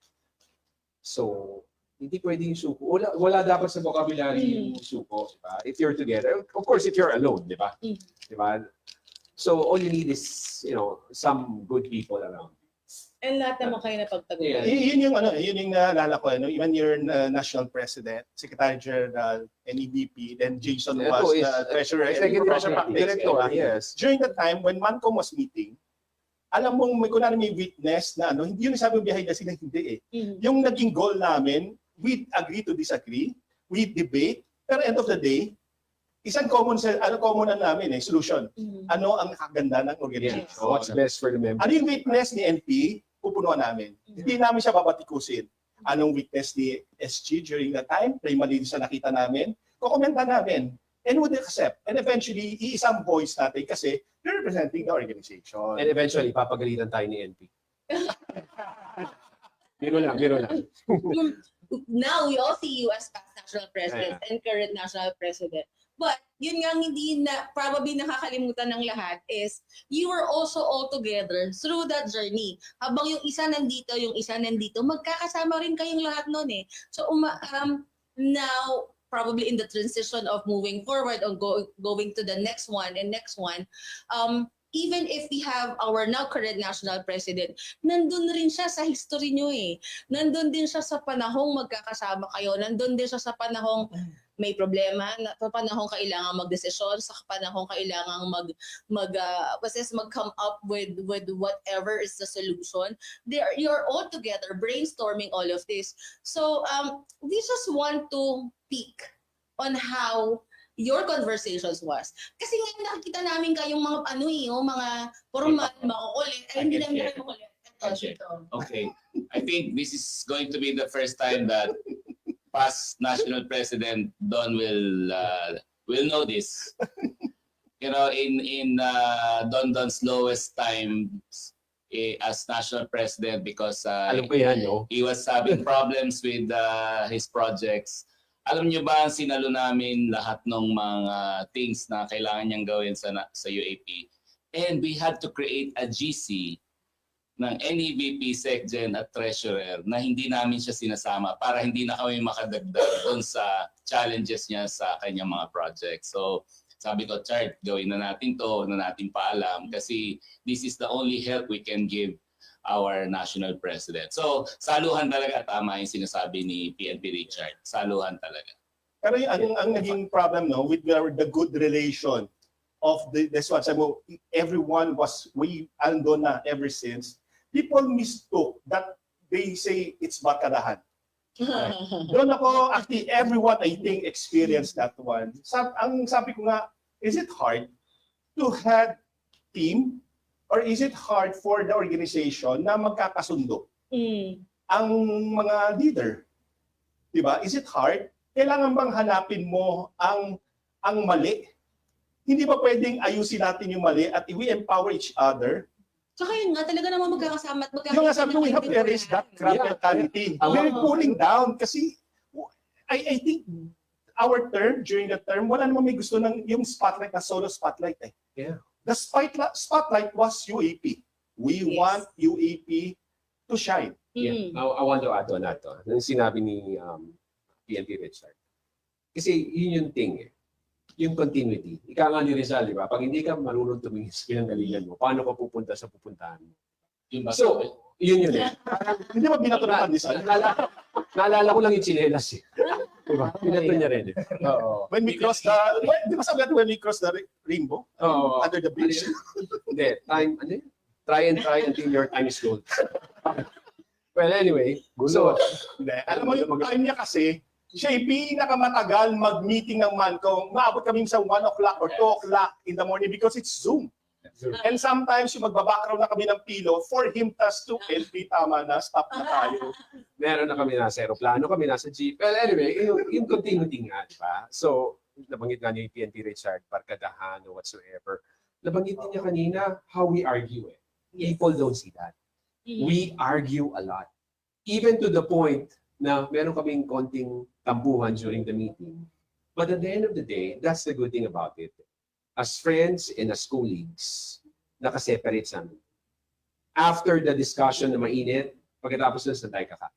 So hindi pwede yung suko. Wala dapat sa vocabulary yung suko. Diba? If you're together, of course, if you're alone, di ba? Diba? So all you need is, you know, some good people around. And lahat naman kayo na pagtagulan. Yun yung naalala ko, when you're national president, Secretary General, NEDP, then Jason was the treasurer. Director, yes. During that time, when Mancom was meeting, alam mong may witness na hindi yun sabi yung behind the scene, hindi eh. Yung naging goal namin, we agree to disagree, we debate, pero end of the day, isang common namin solution. Ano ang nakaganda ng organization? Yeah. What's best for the members? Ano yung witness ni NP, pupunuan namin. Hindi namin siya babatikusin. Anong witness ni SG during that time, primarily sa nakita namin, kukomenta namin, and would accept. And eventually, iisang voice natin kasi they're representing the organization. And eventually, papagalitan tayo ni NP. Biro lang. Now we all see you as past national president and current national president. But yun nga hindi na probably nakakalimutan ng lahat is you were also all together through that journey. Habang yung isa nandito, magkakasama rin kayong lahat noon eh. So now probably in the transition of moving forward or going to the next one, even if we have our now current national president, nandun rin siya sa history nyo eh. Nandun din siya sa panahong magkakasama kayo. Nandun din siya sa panahong may problema, sa panahong kailangan magdesisyon, sa panahong kailangan mag-come up with whatever is the solution. You're all together brainstorming all of this. So we just want to peek on how your conversations was. Kasi ngayon nakikita namin kayong mga mga formal, makukulit. Ay, hindi lang namin makukulit. Okay. I think this is going to be the first time that past national president Don will know this. You know, in Don's lowest times as national president because Alam ko yan, no? he was having problems with his projects. Alam niyo ba, sinalo namin lahat ng mga things na kailangan niyang gawin sa UAP. And we had to create a GC ng NEVP, SecGen at Treasurer na hindi namin siya sinasama para hindi na kami makadagdag doon sa challenges niya sa kanyang mga projects. So sabi ko, Chart, gawin na natin to, huwag na natin paalam kasi this is the only help we can give our national president. So saluhan talaga, tama yung sinasabi ni PNP Richard. Saluhan talaga. Pero yung, ang naging problem no, with the good relation of this one, sabi mo, everyone was, we andon na ever since, people mistook that they say it's Barkadahan. Doon ako, actually, everyone I think experienced that one. Ang sabi ko nga, is it hard to have team or is it hard for the organization na magkakasundo ang mga leader? Diba? Is it hard? Kailangan bang hanapin mo ang mali? Hindi ba pwedeng ayusin natin yung mali at we empower each other? Tsaka yun nga, talaga naman magkakasama at Yung nga sabi ko, we have to erase that crap mentality. We're cooling down kasi I think our term, during the term, wala naman may gusto ng yung spotlight na solo spotlight eh. Yeah. The spotlight was UAP. We Yes. want UAP to shine. Yeah. I want to add on that. Nung sinabi ni PNP Richard. Kasi yun yung thing eh. Yung continuity. Ika nga ni Rizal, di ba? Pag hindi ka marunong tumingin sa pinanggalingan mo, paano ka pupunta sa pupuntahan mo? Yung ba? So, yun eh. Hindi ba binato ng pandesal? Naalala ko lang yung chinelas eh. Diba? Binato niya rin eh. Oo. When we cross the, di ba sabi natin when we cross the rainbow? Oo. Under the bridge? Hindi. Try until your time is gold. Well, anyway. So, Hindi. Alam mo yung time niya kasi, siya yung pinakamatagal mag-meeting ng Mancom. Maabot kami sa 1 o'clock or 2 o'clock in the morning because it's Zoom. And sometimes yung magbabackground na kami ng pilo for him tas to LP, tama na, stop na tayo. meron na kami nasa aeroplano, kami nasa jeep. Well, anyway, yung continuity nga, di ba? So, nabanggit nga niya yung PNP Richard, Barkadahan, or whatsoever. Nabanggit din niya kanina how we argue eh. People don't see that. We argue a lot. Even to the point na meron kaming konting tampuhan during the meeting. But at the end of the day, that's the good thing about it. As friends and as colleagues, nakaseparate sa amin. After the discussion na mainit, pagkatapos na sa tayo kakain.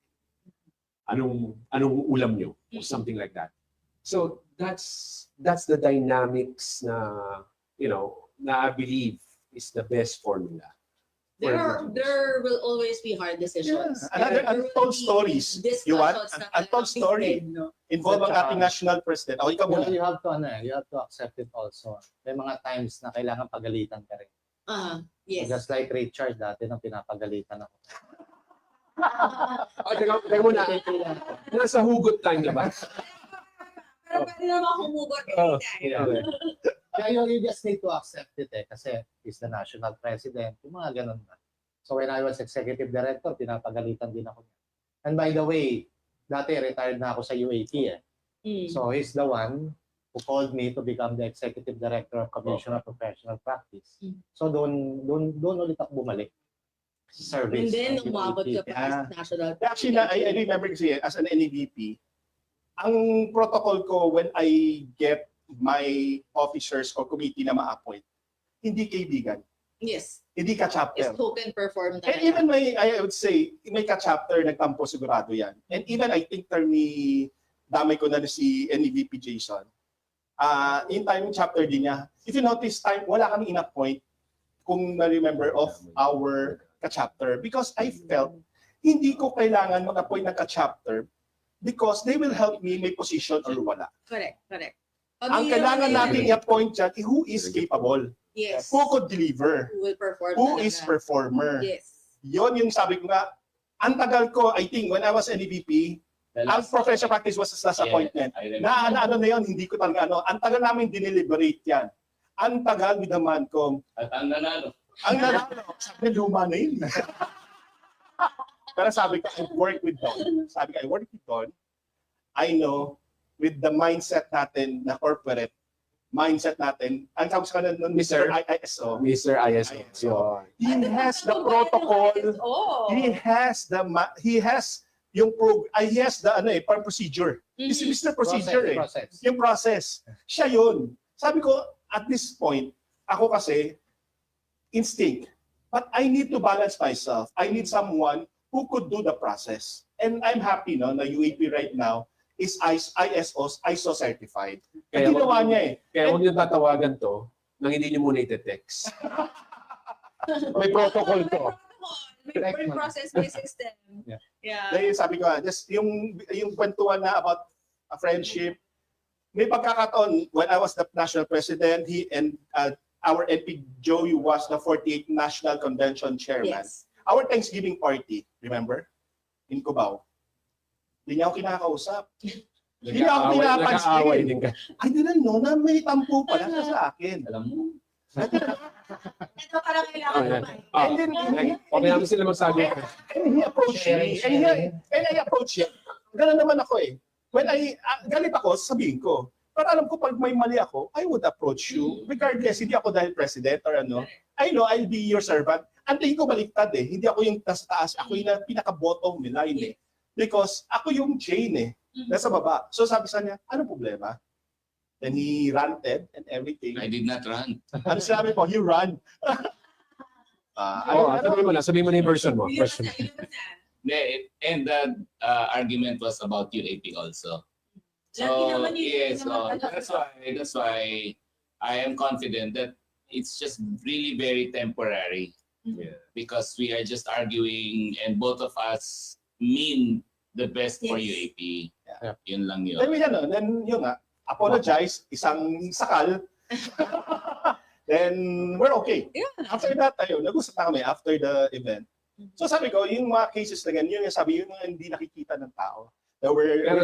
Anong ulam nyo? Or something like that. So that's the dynamics na, na I believe is the best formula. There will always be hard decisions. Yeah. Another There will untold be stories. You want? discussions na Untold story. Involve ang ating national president. O, ikaw muna. You have to accept it also. May mga times na kailangan pagalitan ka rin. Yes. Just like Richard, dati nang pinapagalitan ako. Teka muna, nasa hugot time na ba? Pero pwede naman humugot Oh, anytime. Kaya you just need to accept it kasi he's the national president. Yung mga ganun na. So when I was executive director, pinapagalitan din ako. And by the way, dati retired na ako sa UAP eh. So he's the one who called me to become the executive director of Commission of Professional Practice. So doon ulit ako bumalik. Service. And then, ng umabot ka UAP. pa as national. Actually, I remember kasi as an NEVP, ang protocol ko when I get my officers or committee na ma-appoint, hindi kaibigan, Yes. hindi It's ka-chapter. who can perform And talaga. even I would say, may ka-chapter, nagtampo sigurado yan. And even I think damay ko na si NEVP Jason, in time chapter din niya, if you notice time, wala kami in-appoint kung na-remember of our ka-chapter. Because I felt, hindi ko kailangan mag-appoint ng ka-chapter because they will help me may position or wala. Correct. Ang kailangan natin i-appoint dyan, who is capable, Yes. who could deliver, Who will perform who talaga. is performer. Yes. Yon yung sabi ko nga, ang tagal ko, I think, when I was NEVP, ang professional practice was as last appointment. Ano na yun, hindi ko talaga ang tagal namin dineliberate yan. Ang tagal with the Mancom. At ang nanalo. Ang nanalo, sabi luma na yun. Pero sabi ko, I work with Don. Sabi ko, I work with Don. I know, with the mindset natin na corporate, mindset natin, ang sabi sa kanan nun, Mr. ISO, Mr. ISO. ISO. He has the protocol. He has he has the procedure. This is Mr. Procedure eh. Process. Yung process. Siya yun. Sabi ko, at this point, ako kasi, instinct. But I need to balance myself. I need someone who could do the process. And I'm happy no, na UAP right now is ISO certified. Kaya Ginawa niya eh. Kaya huwag niyo tatawagan to nang hindi niyo muna ite-text. May protocol to. May process, may system. Yeah. Yeah. Dahil sabi ko, just yung kwentuhan na about a friendship, may pagkakataon when I was the national president, he and our NP Joey was the 48th National Convention chairman. Yes. Our Thanksgiving party, remember? In Cubao. Hindi niya ako kinakausap. Hindi niya ako Nag-aaway pinapansin. din ka. I didn't know na may tampo pala siya sa akin. Alam mo? Ito parang kailangan Oh, yan. naman. And then, Okay namin sila magsabi. and he approached me. And I approached him. Ganun naman ako eh. When galit ako, sabihin ko. Pero alam ko, pag may mali ako, I would approach you. Regardless, hindi ako dahil president or ano. I know I'll be your servant. Ang tingin ko baliktad eh. Hindi ako yung nasa taas. Ako yung pinaka-bottom line eh. Because ako yung chain eh. Nasa baba. So sabi sa niya, ano problema? Then he ranted and everything. I did not run. Ano sabi mo? You run. Sabihin mo na yung version mo. Version. And the argument was about UAP also. Lagi naman yun, yes, yun naman that's why I am confident that it's just really very temporary. Yeah. Because we are just arguing and both of us mean the best for Yes. UAP. Yeah. Yun lang yun. Then yun nga, apologize, isang sakal. Then we're okay. Yeah. After that, nag-usap na kami after the event. So sabi ko, yung mga cases na ganyan, yung sabi, yung mga hindi nakikita ng tao. Pero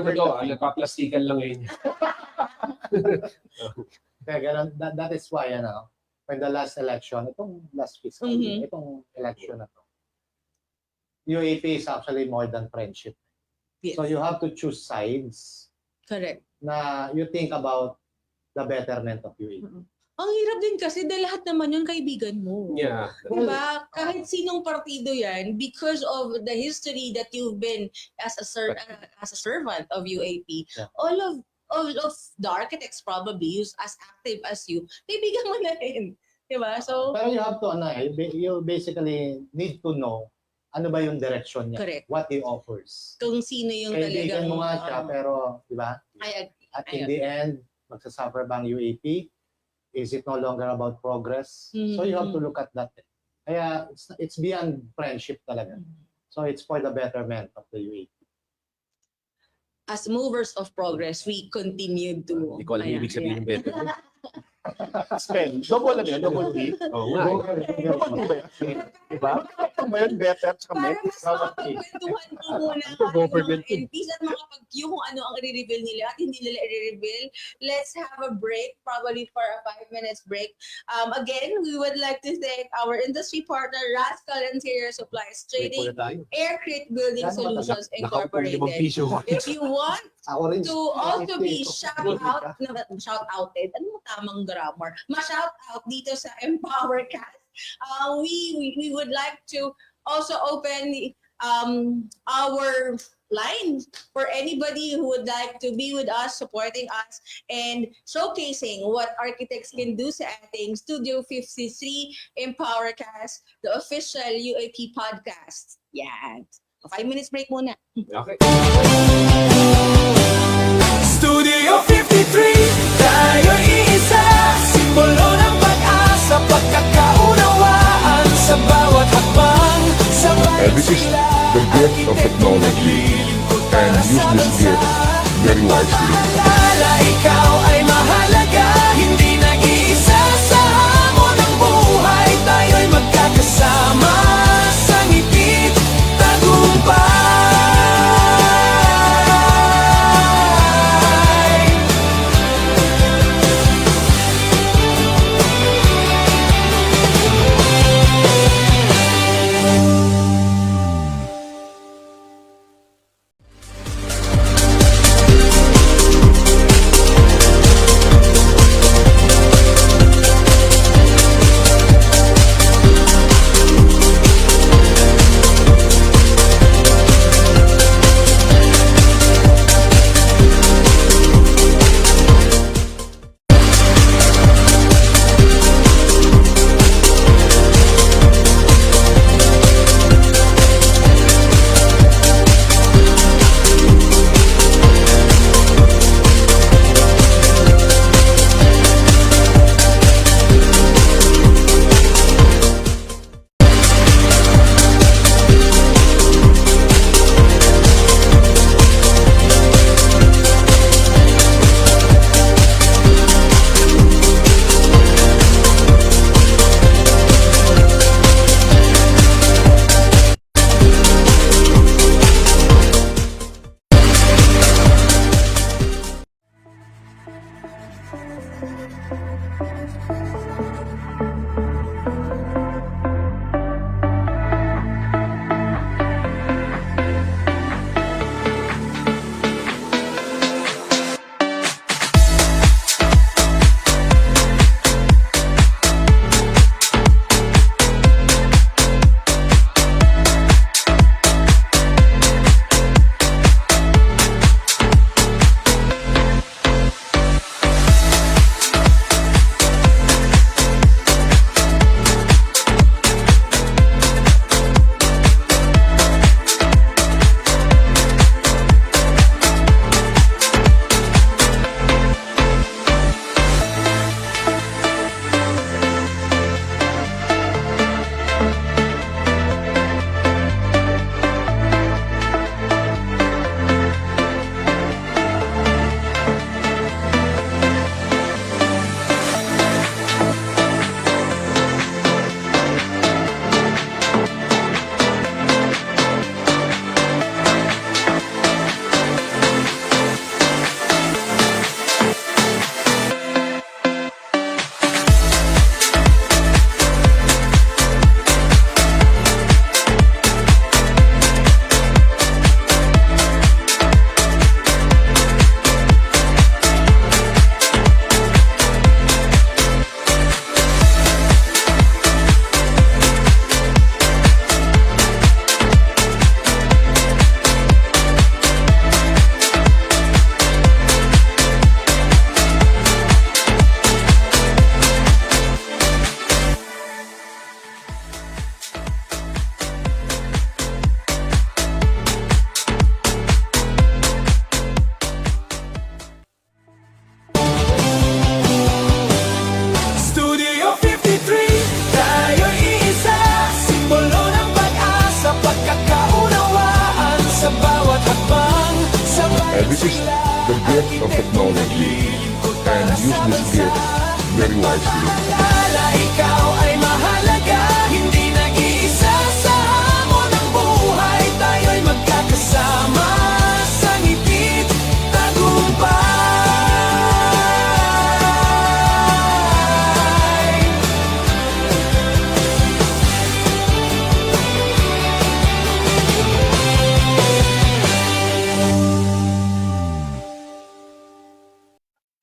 totoo, nagpaplastikan lang yun. Kaya ganun, that is why, when the last election, itong last fiscal year, itong election na to, UAP is actually more than friendship. Yes. So you have to choose sides Correct. na you think about the betterment of UAP. Ang hirap din kasi dahil lahat naman yun kaibigan mo. Yeah. Diba? Kahit sinong partido yan, because of the history that you've been as a servant of UAP, Yeah. all of the architects probably who's as active as you, kaibigan mo na rin. Diba? So, Pero you have to, you basically need to know ano ba yung direction niya, correct. what he offers. Kung sino yung Kaibigan talagang... mo nga siya, pero, di ba? I agree. At in the end, magsasuffer ba ang UAP? Is it no longer about progress? So you have to look at that. Kaya it's beyond friendship talaga. So it's for the betterment of the UAP. As movers of progress, we continue to... Hindi ko alam yung ibig sabihin ng better. Spend. Double ano yun? Double D. Oo nga. Double D ba yun? Diba? Ito ba yun? Better at Para kami. mas makapagkwentuhan mo muna Ito, government mga MPs at makapag-cue kung ano ang i-reveal nila at hindi nila i-reveal. Let's have a break, probably for a 5 minutes break. Again, we would like to thank our industry partner, Rascal Interior Supplies Trading, Aircrete Building Solutions Nakapong 5 Incorporated. piso. If you want Ako rin. to also be shout-outed, ano mo tamang grammar? Ma-shout-out dito sa EmpowerCast. We would like to also open our line for anybody who would like to be with us, supporting us, and showcasing what architects can do sa ating Studio 53 EmpowerCast, the official UAP podcast. Yan. 5 minutes break muna. Okay. Studio 53, tayo iisa. Simbolo ng pag-asa, pagkakaunawaan sa bawat hakbang. This is the gift of technology, and use this gift very wisely. Alala, ikaw ay mahalaga. Hindi nag-iisa sa hamon ng buhay. Tayo'y magkakasama sa ngipin tagumpay. This is the gift of technology, and use this gift very wisely. Akala ikaw ay mahalaga, hindi nag-iisa sa hamon ng buhay. Tayo'y magkakasama sa ngipit tagumpay.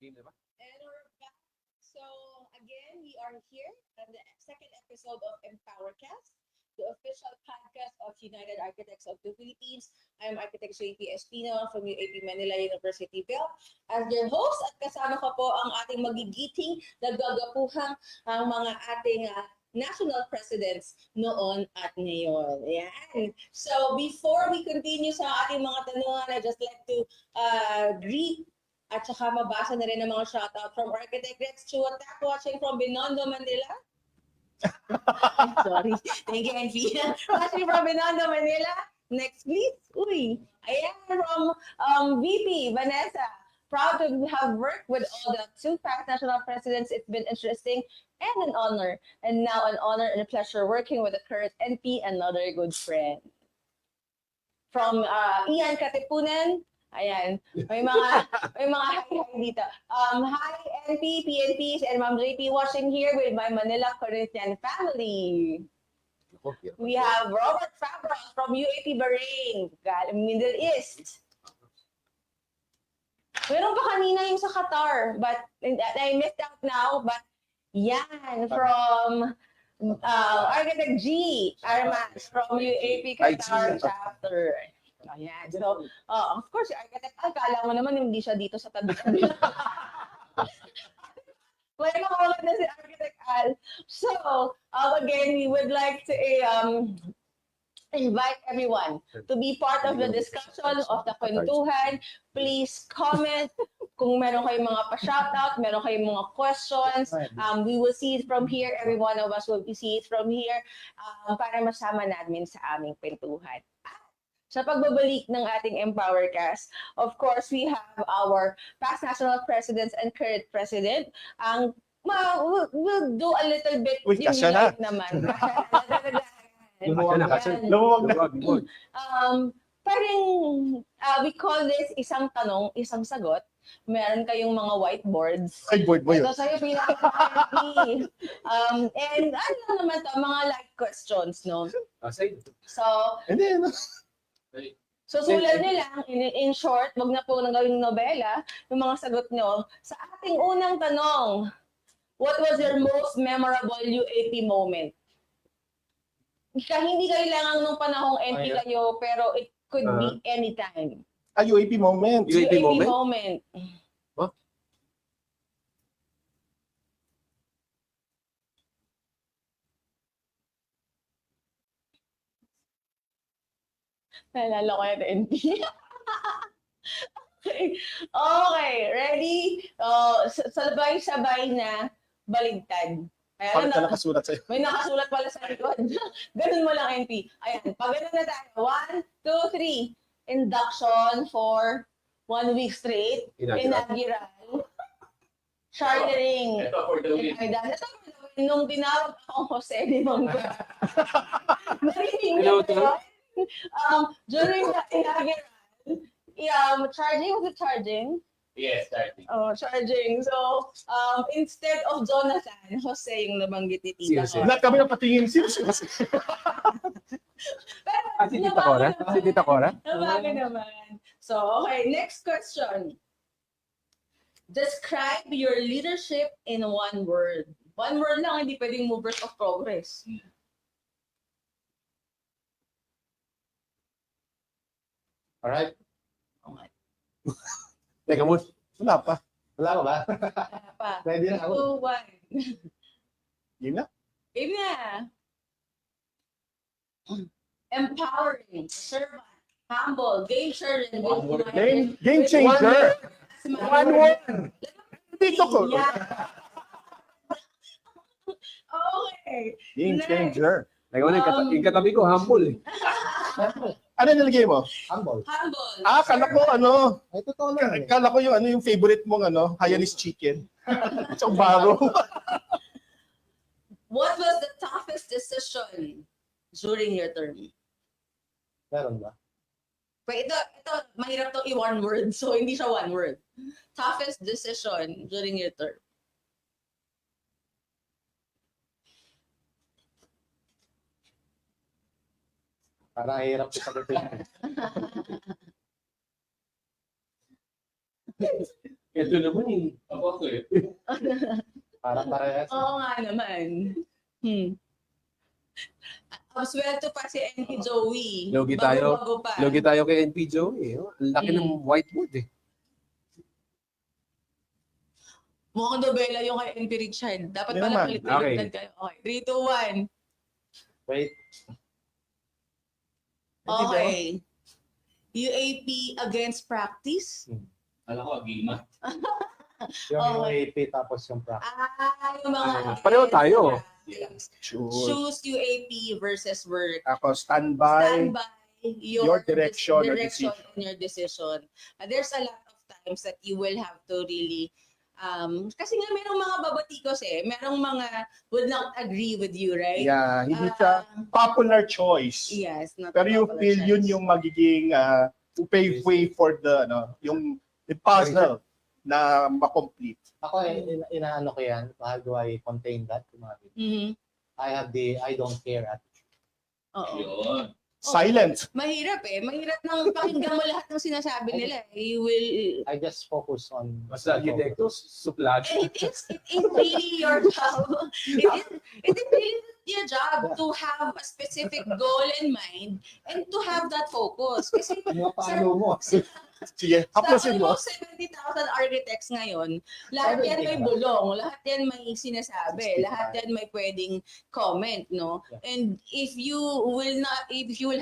Game na ba? And we're back. So again, we are here on the second episode of EmpowerCast, the official podcast of United Architects of the Philippines. I'm Architect JP Espino from UAP Manila University Bell. As your host at kasama ko po ang ating magigiting nagagapuhang ang mga ating national presidents noon at ngayon. Ayan. So before we continue sa ating mga tanungan, I'd just like to greet at saka mabasa na rin ang mga shoutout from Architect Rex Chuatak watching from Binondo, Manila. Sorry. Thank you, NP. Watching from Binondo, Manila. Next, please. Uy. Ayan, from VP Vanessa. Proud to have worked with all the two past national presidents. It's been interesting and an honor. And now an honor and a pleasure working with the current NP, another good friend. From Ian Katipunan. Ayan, may mga hi dito. Hi NP, PNPs, and Ma'am JP watching here with my Manila Corinthian family. We have Robert Fabros from UAP Bahrain, Middle East. Meron pa kanina yung sa Qatar, but I missed out now. But yan, from Architect G. Armas from UAP Qatar chapter. Ayan. So, of course, yung architect, akala mo naman hindi siya dito sa tabi. May makawag na si Architect Al. So, again, we would like to invite everyone to be part of the discussion of the kwentuhan. Please comment kung meron kayong mga pa-shoutout, meron kayong mga questions. We will see it from here. Every one of us will see it from here para masama namin sa aming kwentuhan. Sa pagbabalik ng ating EmpowerCast, of course, we have our past national presidents and current president. We'll do a little bit Uy, kasya na. naman. Parang we call this isang tanong, isang sagot. Meron kayong mga whiteboards. Ay, board mo yun. Ito sa'yo bilang and ano naman to, mga light questions, no? So, Hindi, no? So sulat nyo lang, in short, wag na po nang gawing nobela, yung mga sagot nyo. Sa ating unang tanong, what was your most memorable UAP moment? Hindi kailangan nung panahong NP kayo, pero it could be anytime. UAP moment. UAP moment? moment. Naalala ko yung NP. Okay, ready? Sabay-sabay na baligtad. Bakit ka nakasulat sa'yo? May nakasulat pala sa likod. Ganun mo lang, NP. Ayan, pag ganun na tayo. 1, 2, 3. Induction for 1 week straight. Inaugural. Chartering. Ito for the win. Nung tinawag akong Jose de Mongo. Narinig Hello, niyo ba yun? During the inaugural, charging, was it charging? Yes, starting. Oh, charging. So, instead of Jonathan, Jose yung nabanggit ni Tita Si Jose. Cora. Lahat kami napatingin. Seriously kasi. Si Tita Cora? Si Tita Cora? Nabago naman. So, okay, next question. Describe your leadership in one word. One word lang, hindi pwedeng movers of progress. Alright? Okay. Teka mo. Wala pa. Wala ka ba? Wala pa. Ready na ako. 2, 1. Yun na. Game na. Empowering, servant, humble, game changer, Game changer. One word. Dito ko. Yeah. Okay. Game changer. Teka mo, yung katabi ko, humble eh. Ano nilagay mo? Humble. Humble. Kala ko Ay, totoo lang eh. kala ko yung favorite mong Hayanese chicken. Chombaro. What was the toughest decision during your term? Meron ba? Wait, ito, mahirap to i-one word, so hindi siya one word. Toughest decision during your term. Parang hirap ko sagutin. Ito naman Ako eh. Parang parehas. Oo nga naman. Swelto pa si NP Joey. Logi tayo. Bago-bago pa. Logi tayo kay NP Joey. Ang laki ng whiteboard eh. Mukhang nobela yung kay NP Richard. Dapat Hindi pala naman. palit-palit kayo. Okay, 3, 2, 1. Wait. Okay. UAP against practice? Alam ko, agima. Yung Okay. UAP tapos yung practice. Yung mga... Pareho tayo. practice. Sure. Choose UAP versus work. Ako, standby. Stand by your direction or direction and your decision. There's a lot of times that you will have to really kasi nga merong mga babatikos merong mga would not agree with you, right? Yeah, hindi siya popular choice. Yes, not Pero you popular feel yun choice. yung magiging to pave way for the yung puzzle na makomplete. Ako, inaano ko yan. How do I contain that? Mhm. I don't care attitude. Oo. Yun. Silent. Mahirap Mahirap nang pakinggan mo lahat ng sinasabi nila. You will I just focus on... Basta arkitekto, suplado. and it is really your job. It is really your job to have a specific goal in mind and to have that focus. Kasi Mga paano mo? Sige, sa haplosin mo. almost 70,000 architects ngayon, lahat yan may bulong, lahat yan may sinasabi, lahat yan may pwedeng comment, no? And if you will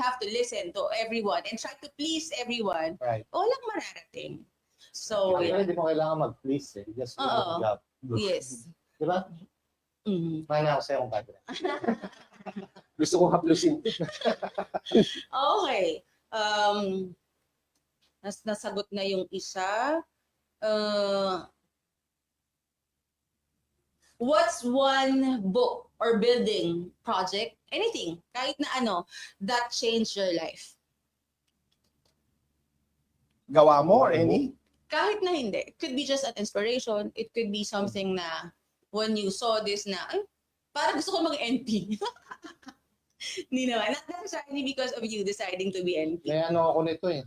have to listen to everyone and try to please everyone, Right. walang mararating. So, Actually, yeah. hindi mo kailangan mag-please eh. Just do Oo. the job. Yes. Di ba? Mhm. Mana ako sa'yo kung bagay. Gusto kong haplusin. Okay. Nasagot na yung isa. What's one book or building project, anything, kahit na ano, that changed your life? Gawa mo or any? Kahit na hindi. It could be just an inspiration. It could be something na when you saw this na, ay, parang gusto ko mag-NP. Hindi naman. Not necessarily because of you deciding to be NP. May ano ako nito eh.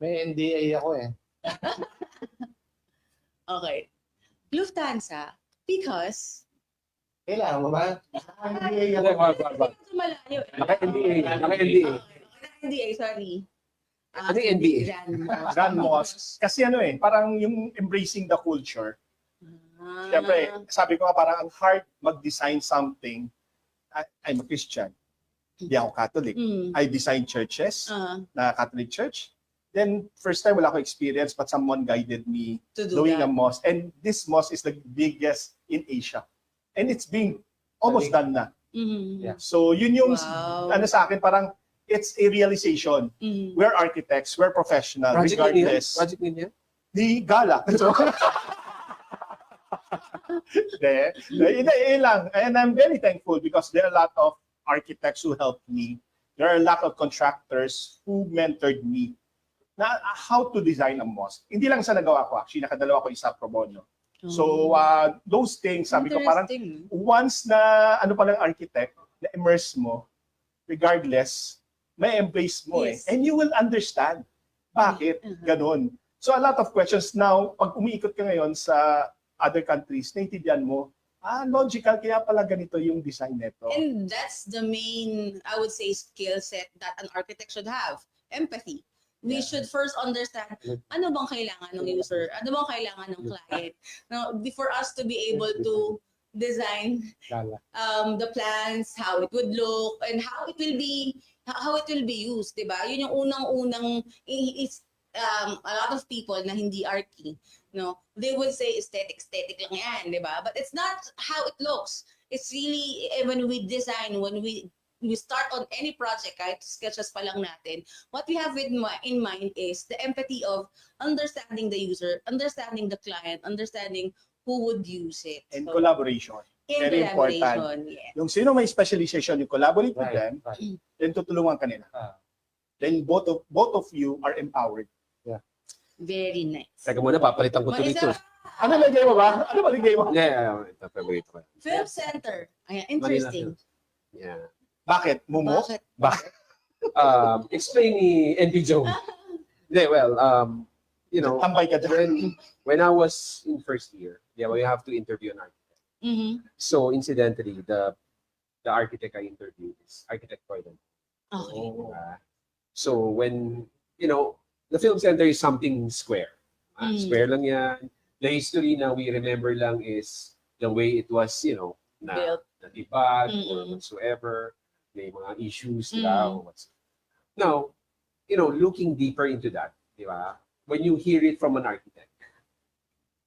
May NDA ako eh. Okay. Lufthansa, because... Kailangan mo ba? NDA ako. Malayo. Naka-NDA. Naka-NDA. NDA, sorry. Ano yung NDA? Grand Moss. Kasi parang yung embracing the culture. Siyempre, sabi ko nga parang ang hard mag-design something. I'm a Christian. Hindi ako Catholic. I design churches na Catholic church. Then, first time wala ko experience but someone guided me To do doing that. a mosque. And this mosque is the biggest in Asia. And it's being almost done na. Mhm. Yeah. So, yun yung Wow. sa akin, parang it's a realization. Mhm. We're architects, we're professional, Project name yan? regardless. Project name yan? Di gala. Hindi lang. And I'm very thankful because there are a lot of architects who helped me. There are a lot of contractors who mentored me na how to design a mosque. Hindi lang sa nagawa ko. Actually, nakadalawa ko isa pro bono. So, those things, sabi ko parang Interesting. once na palang architect, na immerse mo, regardless, may embrace mo Yes. And you will understand bakit ganun. So a lot of questions now, pag umiikot ka ngayon sa other countries, naintindihan mo, logical, kaya pala ganito yung design nito. And that's the main, I would say, skill set that an architect should have. Empathy. We should first understand ano bang kailangan ng user, ano bang kailangan ng client. Now, for us to be able to design Lala. the plans, how it would look, and how it will be used, diba? Yun yung unang-unang, it's a lot of people na hindi archi, no, they would say aesthetic lang yan, diba? But it's not how it looks. It's really when we design, when we we start on any project, kahit sketches pa lang natin, what we have in mind is the empathy of understanding the user, understanding the client, understanding who would use it. And So, collaboration. in very important. collaboration, yeah. Yung sino may specialization, you collaborate with Right, them, right. then tutulungan ka nila. Ah. Then both of you are empowered. Very nice. Teka muna, papalitan ko tuloy ito. Mag-isa, Ano lagay mo ba? Ano ba lagay mo? Yeah, ito, favorite ko. Film Center. Ayan, interesting. Yeah. Bakit? Mumo? Bakit? Explain ni NP Joe. Yeah, well, you know, Tambay ka dyan. when I was in first year, yeah, we have to interview an architect. Mhm. So incidentally, the architect I interviewed is architect Croydon. Okay. So when, you know, the film center is something square. Square lang yan. The history na we remember lang is the way it was, you know, Built. natipag or Mm-mm. whatsoever. May mga issues, Mm. or whatsoever. Now, you know, looking deeper into that, di ba? When you hear it from an architect.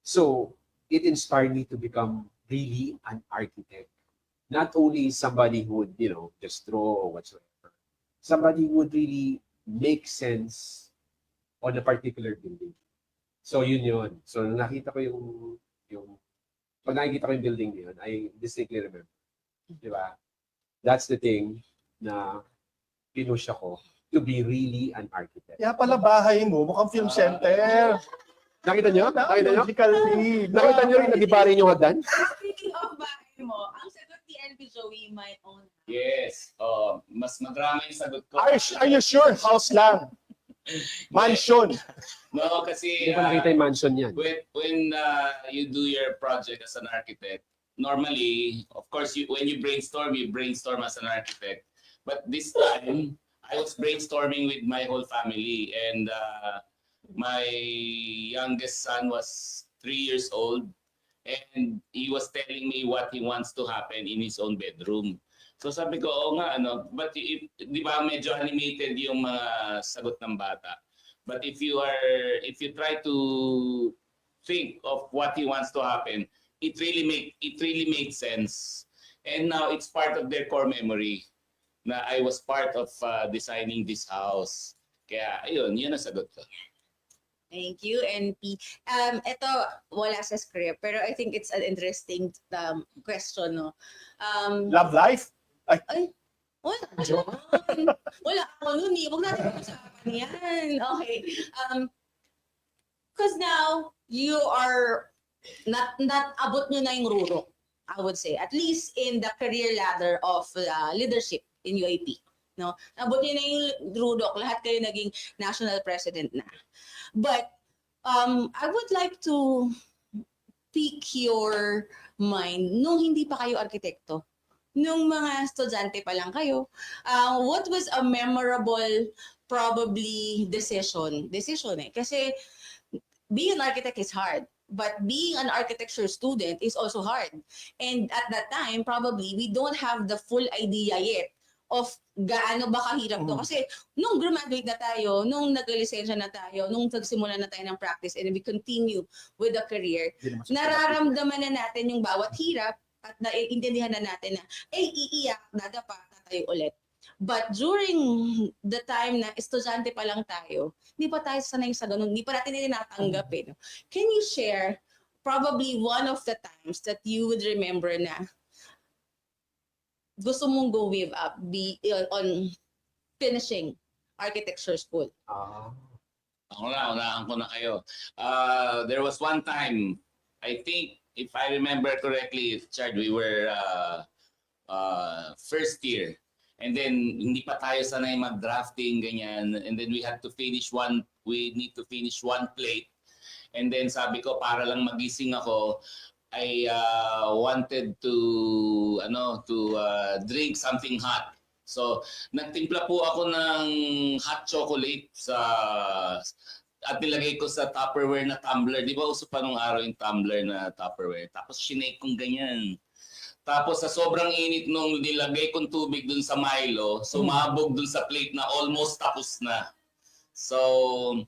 So, it inspired me to become really an architect. Not only somebody who would, you know, just draw or whatsoever. Somebody who would really make sense on a particular building. So, yun. So, nung nakita ko pag nakikita ko yung building na yun, I distinctly remember. Di ba? That's the thing na pinush ako to be really an architect. Kaya pala bahay mo, mukhang film center. Nakita nyo? Nakita nyo? Logically. Nakita nyo rin, nag-iba rin yung hagdan? Speaking of bahay mo, ang sagot ni NP Joey, my own. Yes. Mas madrama yung sagot ko. Are you sure? House lang. Mansion. No, kasi Hindi ko nakita yung mansion yan. when you do your project as an architect, normally, of course, when you brainstorm as an architect. But this time, I was brainstorming with my whole family, and my youngest son was 3 years old, and he was telling me what he wants to happen in his own bedroom. So sabi ko, oo nga, but di ba medyo animated yung mga sagot ng bata. But if you try to think of what he wants to happen, it really made sense. And now it's part of their core memory na I was part of designing this house. Kaya ayun, yun ang sagot ko. Thank you, NP. Ito, wala sa script, pero I think it's an interesting question, no? Love life? Wala. Wala ako nun eh. Huwag natin pag-usapan yan. Okay. Because now, you are not abot nyo na yung rurok, I would say. At least in the career ladder of leadership in UAP. No? Abot nyo na yung rurok. Lahat kayo naging national president na. But I would like to pick your mind nung hindi pa kayo arkitekto. Nung mga estudyante pa lang kayo, what was a memorable, probably, decision eh? Kasi being an architect is hard, but being an architecture student is also hard. And at that time, probably, we don't have the full idea yet of gaano ba kahirap to. Kasi nung graduate na tayo, nung nag-lisensya na tayo, nung nagsimula na tayo ng practice, and we continue with the career, nararamdaman na natin yung bawat hirap, at naiintindihan na natin na, iiyak, dadapa, tatayo ulit. But during the time na estudyante pa lang tayo, hindi pa tayo sanay sa ganun, hindi pa natin tinatanggap eh. No? Can you share probably one of the times that you would remember na gusto mong go give up on finishing architecture school? Unahan ko na kayo. There was one time, I think, if I remember correctly, Chad, we were first year. And then, hindi pa tayo sanay mag-drafting, ganyan. And then we need to finish one plate. And then sabi ko, para lang magising ako, I wanted to drink something hot. So, nagtimpla po ako ng hot chocolate at nilagay ko sa Tupperware na tumbler. Di ba uso pa nung araw yung tumbler na Tupperware? Tapos shinake kong ganyan. Tapos sa sobrang init nung nilagay kong tubig dun sa Milo, sumabog dun sa plate na almost tapos na. So,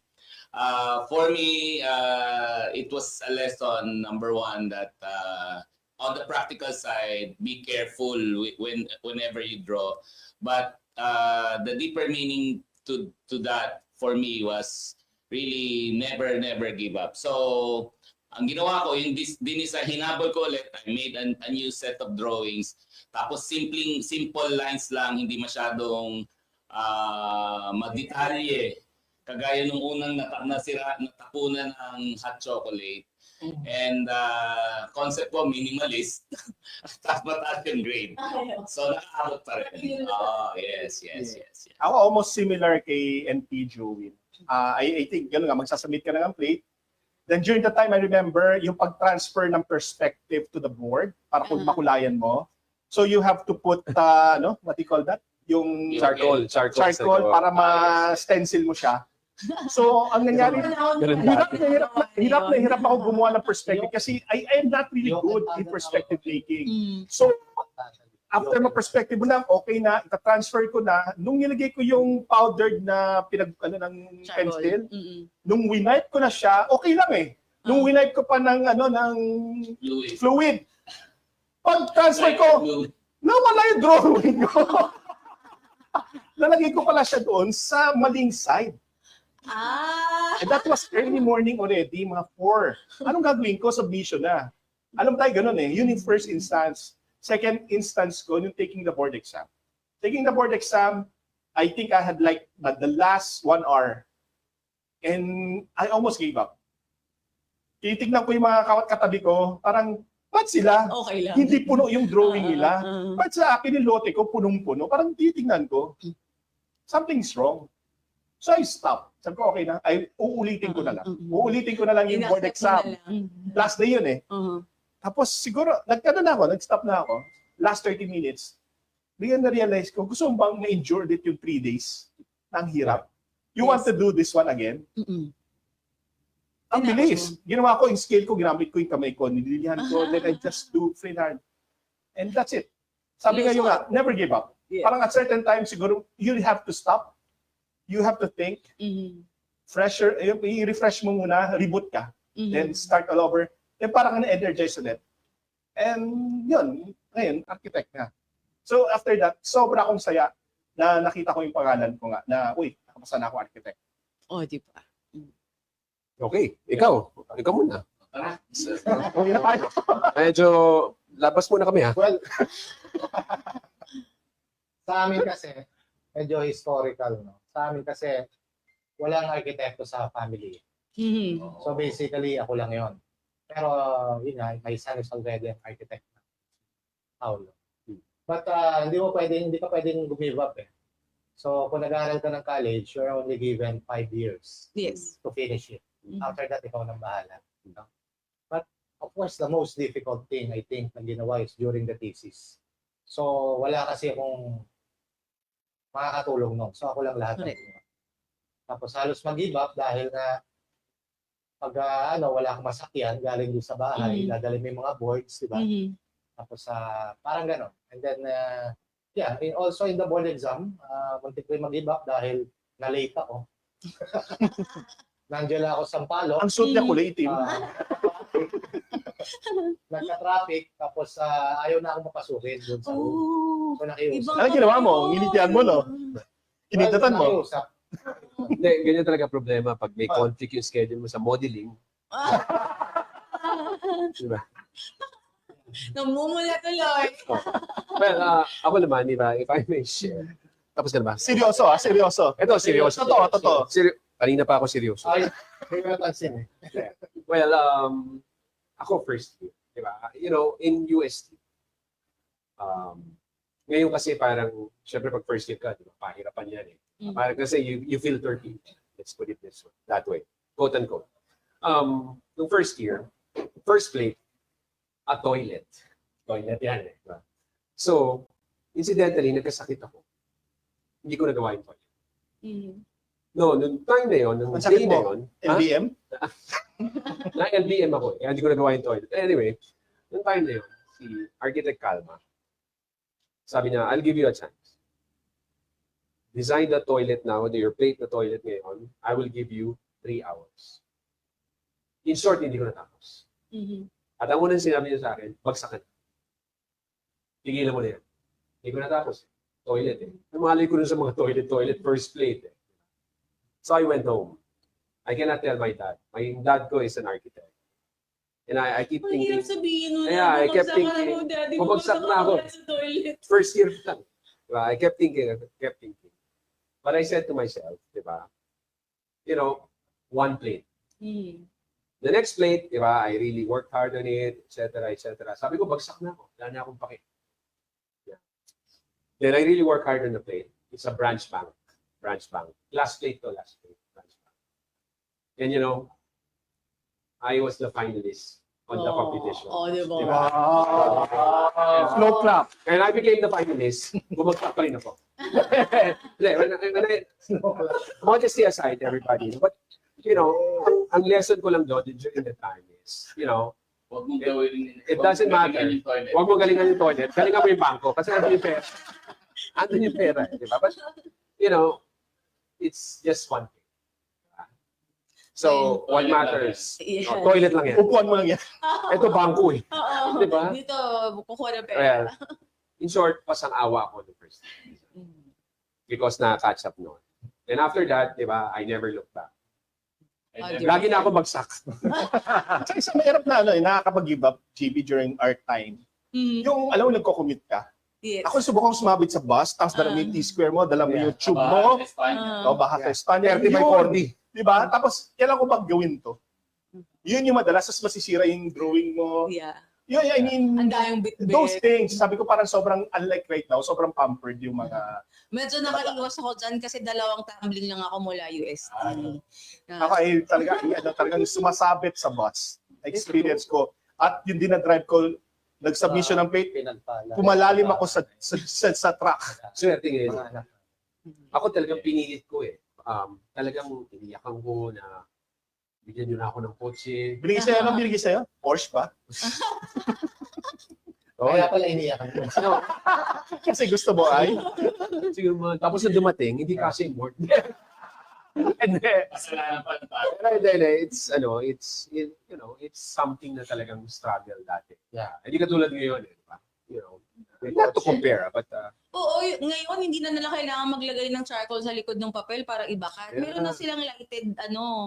for me, it was a lesson, number one, that on the practical side, be careful whenever you draw. But the deeper meaning to that for me was really never give up. So ang ginawa ko, yung dinisa, hinabol ko ulit, I made a new set of drawings. Tapos simple lines lang, hindi masyadong madetalye. Kagaya nung unang natapunan ng hot chocolate. And concept ko, minimalist. Tapos mataas yung grade. So nakaabot pa rin. Oh, yes. Ako almost similar kay NP Joey. I think, gano'n nga, magsasubmit ka na ng plate. Then during the time, I remember yung pag-transfer ng perspective to the board para kung makulayan mo. So you have to put, what do you call that? Yung Charcoal para ma-stencil mo siya. So, ang nangyari, hirap na hirap ako gumawa ng perspective kasi I am not really good in perspective making. So, after ma-perspective mo lang, okay na, ita-transfer ko na. Nung nilagay ko yung powdered na ng pencil, nung winipe ko na siya, okay lang eh. Nung winipe ko pa ng fluid. Pag-transfer ko, nawala yung drawing ko. Nalagay ko pala siya doon sa maling side. And that was early morning already, mga 4. Anong gagawin ko? Submission na. Alam tayo ganun eh. Yun yung first instance. Second instance ko, yung taking the board exam. Taking the board exam, I think I had like the last 1 hour. And I almost gave up. Titignan ko yung mga katabi ko, parang, ba't sila? Okay lang. Hindi puno yung drawing nila. Ba't sa akin yung lote ko, punong-puno? Parang titignan ko, something's wrong. So I stopped. Sabi ko, okay na. Uulitin ko na lang. Uulitin ko na lang yung board exam. Last day yun eh. Tapos siguro, nag-stop na ako. Last 30 minutes, bigyan na-realize ko, gusto mo bang na-endure dit yung 3 days? Ang hirap. You want to do this one again? Ang bilis. Ginawa ko yung scale ko, ginamit ko yung kamay ko, nililihan ko, then I just do freehand. And that's it. Sabi nga yung never give up. Parang at certain time, siguro, you have to stop. You have to think. Fresher, i-refresh mo muna, reboot ka. Then start all over. Then parang na-energize ulit. And yun, ngayon, architect na. So after that, sobra akong saya na nakita ko yung pangalan ko nga, na, uy, nakapasa na ako architect. Oh, di ba? Okay, ikaw muna. Okay na tayo. Medyo labas muna kami ha. Well, sa amin kasi, medyo historical, no? Sa amin kasi, walang arkitekto sa family. So basically, ako lang yon. Pero, yun nga, my son is already an architect. Paulo. But hindi ka pwedeng give up eh. So, kung nag-aaral ka ng college, you're only given 5 years Yes. to finish it. After that, ikaw nang bahala. No? But, of course, the most difficult thing, I think, na ginawa is during the thesis. So, wala kasi akong makakatulong nun. So, ako lang lahat. Tapos, halos mag-give up dahil na pag wala akong masakyan, galing doon sa bahay, dadalhin mo yung mga boards, di ba? Tapos, parang gano'n. And then, also in the board exam, muntik ko mag-give up dahil na-late ako. Nandiyan ako sa Sampaloc. Ang suit niya kulay itim. Nagka-traffic, tapos ayaw na akong mapasukin doon sa room. So, nakiusap. Ano ginawa mo? Nginitian mo, no? Kinitatan mo? Nakiusap. Hindi, ganyan talaga problema pag may conflict yung schedule mo sa modeling. Diba? Namumula tuloy. Well, ako naman, diba, if I may share. Tapos ka na ba? Seryoso, seryoso. Ito, seryoso. Totoo. Kanina pa ako seryoso. Ay, hindi ko napansin eh. Well, ako first year, di ba? You know, in UST, ngayon kasi parang, syempre pag first year ka, di ba, pahirapan yan eh. Parang kasi you feel 30. Let's put it this way, that way. Quote unquote. Nung first year, first plate, a toilet. Toilet yan eh. Diba? So, incidentally, nagkasakit ako. Hindi ko nagawa yung toilet. No, nung time na yun, nung Ang day sakit na mo? yun, LBM? na-LBM ako. Kaya hindi ko nagawa yung toilet. Anyway, nung time na yun, si Architect Calma, sabi niya, I'll give you a chance. Design the toilet now, your plate na toilet ngayon, I will give you 3 hours. In short, hindi ko natapos. At ang unang sinabi niya sa akin, bagsakan. Tigilan mo na yan. Hindi ko natapos. Toilet eh. Namalay ko rin sa mga toilet, first plate eh. So I went home. I cannot tell my dad. My dad ko is an architect. And I keep Ang hirap thinking, sabihin mo Yeah, I kept bumagsak ka thinking, na mo, daddy mo, bumagsak na ako. sa toilet. first year lang. Diba? I kept thinking. But I said to myself, diba, you know, one plate. The next plate, diba, I really worked hard on it, etc., etc. Sabi ko, bagsak na ako. Wala na akong pake. Yeah. Then I really worked hard on the plate. It's a branch bank. Last plate to last plate. Branch bank. And you know, I was the finalist on the competition. Oh, di ba? Diba? Slow clap. And I became the finalist. Bumagsak pa rin ako. Hindi, modesty aside, everybody. But, you know, ang lesson ko lang doon during the time is, you know, Huwag mong gawin. It doesn't huwag mong matter. galingan yung toilet. huwag mo galingan yung toilet, galingan mo yung bangko. Kasi andun yung pera. Andun yung pera, di ba? But, you know, it's just one thing. So, what Toilet lang matters, Yeah. toilet lang yan. Upuan mo lang yan. Ito, bangko eh. Oo. Di ba? Dito, kukuha ng pera. Well, in short, pasang-awa ako the first time. Because na-catch up noon. And after that, di ba, I never looked back. And Di then- ba? Lagi na ako bagsak. Sa isang mahirap na nakakapag-give up, GB, during our time. Yung, alam mo, nagko-commute ka. Yes. Ako subukang sumabit sa bus, tapos dala mo yung T-square mo, dala mo yung tube mo, Espanya. o baka sa Espanya. 30 by 40. Diba? Tapos, kailan ko bang gawin to? Yun yung madalas, tapos masisira yung drawing mo. Yeah. Yun, I mean, Ang dayong bit-bit. those things, sabi ko parang sobrang, unlike right now, sobrang pampered yung mga, Medyo nakaiwas ako dyan kasi dalawang tumbling lang ako mula UST. ako ay talagang sumasabit sa bus. Experience ko. At yung dinadrive ko, nag-submission ng plate, pumalalim ako sa truck. Swerte ngayon. Ako talagang pinilit ko eh. Talagang iniyakan ko na bigyan nyo na ako ng kotse. Binigay sa'yo, anong binigay sa'yo? Porsche pa? Kaya pala iniyakan ko. No, Kasi gusto mo ay? siguro mga, tapos na dumating, hindi kasi worth. Hindi. Kasalanan pa ng tao. Pero hindi, it's something na talagang struggle dati. Yeah. Hindi katulad ngayon eh. Diba? You know, not to compare, but Oo, ngayon hindi na nila kailangan maglagay ng charcoal sa likod ng papel para ibakat. Yeah. Meron na silang lighted,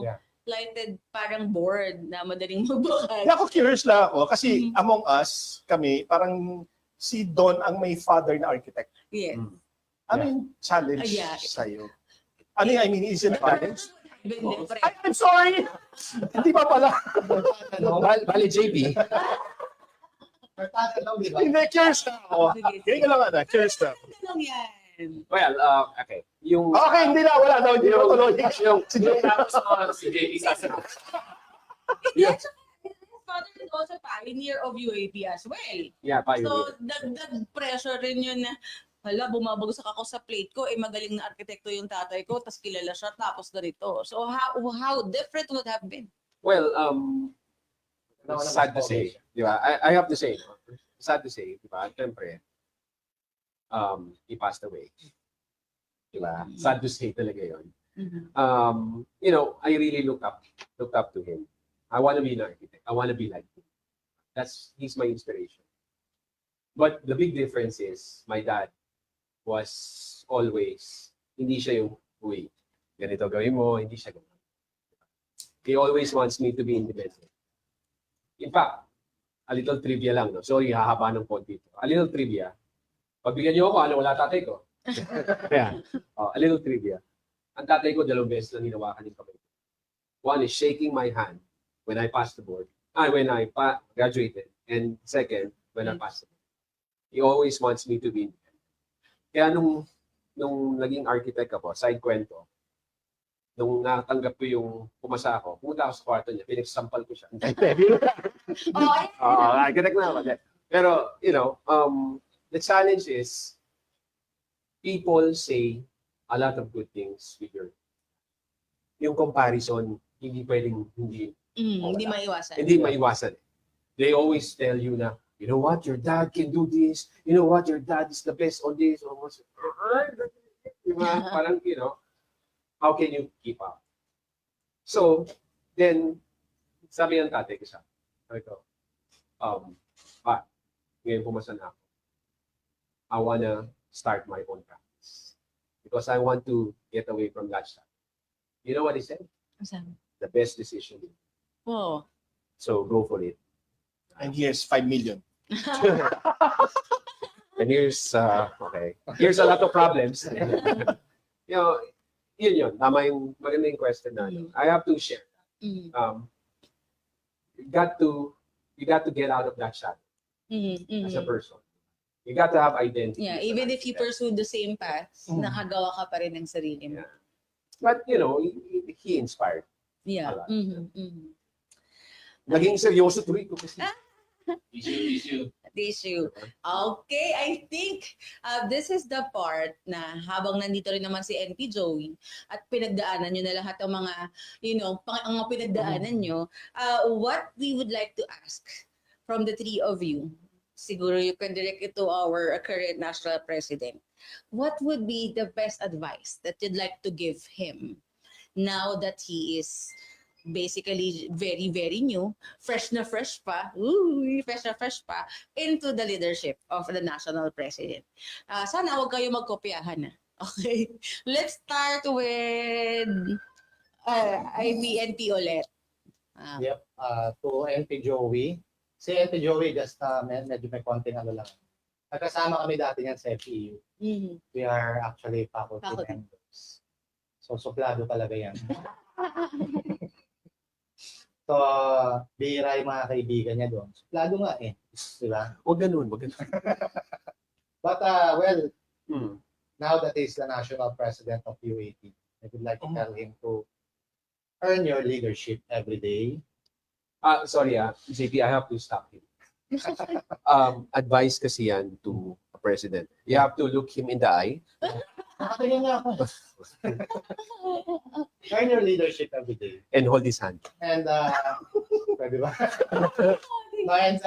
Yeah. lighted parang board na madaling magbakat. Kaya ako curious lang ako, kasi among us, kami, parang si Don ang may father na architect. Yes. Ano yung challenge Yeah. sa'yo? Ano yung, I mean, is it a challenge? Siyempre. Ay, I'm sorry! Hindi pa pala. Bali JP. Hindi, curious na ako. Sige. Ganyan ka lang, Ana. Curious na. Ano lang yan? Well, okay. Yung Okay, hindi na. Wala daw. Hindi na tuloy. yung Tapos si JP sasagot. Yeah. His father is also pioneer of UAP as well. yeah, pa So, dagdag pressure rin yun na, hala, bumabagsak ako sa plate ko, magaling na arkitekto yung tatay ko, tapos kilala siya, tapos ganito. So, how different would have been? Well, sad to say, di ba? I have to say, sad to say, di ba? Siyempre, he passed away. Di ba? Sad to say talaga yun. You know, I really looked up to him. I want to be an architect. I want to be like him. He's my inspiration. But the big difference is, my dad was always, hindi siya yung, uy, ganito gawin mo, hindi siya ganun. He always wants me to be independent. In fact, a little trivia lang, no? Sorry, hahaba ng konti ito. A little trivia. Pagbigyan niyo ako, ano, wala tatay ko. Kaya, a little trivia. Ang tatay ko, 2 beses na hinawakan yung kamay ko. One is shaking my hand when I passed the board. When I graduated. And second, when I passed the board. He always wants me to be independent. Kaya nung naging architect ako, side kwento, nung natanggap ko yung pumasa ako, pumunta ako sa kwarto niya, pinagsampal ko siya. Architect na ako. Pero, you know, the challenge is, people say a lot of good things with yung comparison, hindi pwedeng hindi Hindi maiwasan. hindi maiwasan. They always tell you na, you know what, your dad can do this. You know what, your dad is the best on this. Almost, diba? Parang, you know, how can you keep up? So, then, sabi ng tatay ko siya, sabi ko, But, ngayon pumasa na ako. I wanna start my own practice. Because I want to get away from that stuff. You know what he said? The best decision. Oh. So go for it. And here's 5 million. And here's, okay, here's a lot of problems. You know, yun. Tama yung magandang question na. I have to share. You got to get out of that shadow as a person. You got to have identity. Yeah, as an even if you architect. pursue the same path, nakagawa ka pa rin ng sarili mo. Yeah. But, you know, he inspired. Yeah. Alright. Mm-hmm. Naging seryoso tuloy ko kasi. Issue. Issue. Okay, I think this is the part na habang nandito rin naman si NP Joey at pinagdaanan nyo na lahat ng mga, ang mga pinagdaanan nyo, what we would like to ask from the three of you, siguro you can direct it to our current national president. What would be the best advice that you'd like to give him now that he is basically very, very new, fresh na fresh pa, into the leadership of the national president. Sana huwag kayo magkopyahan na. Okay? Let's start with IBNP ulit. Yep, to NP Joey. Si NP Joey, just medyo may konting ano lang. Nagkasama kami dati yan sa FEU. We are actually faculty members. So, suplado talaga yan. So, bihira yung mga kaibigan niya doon. Suplado nga eh. Di ba? Huwag ganun, huwag ganun. But, well, Hmm. now that he's the national president of UAP, I would like to tell him to earn your leadership every day. Sorry, JP, I have to stop him. Advice kasi yan to a president. You have to look him in the eye. Nakatingin nga ako. Earn your leadership every day. And hold his hand. And, pwede ba? No, and,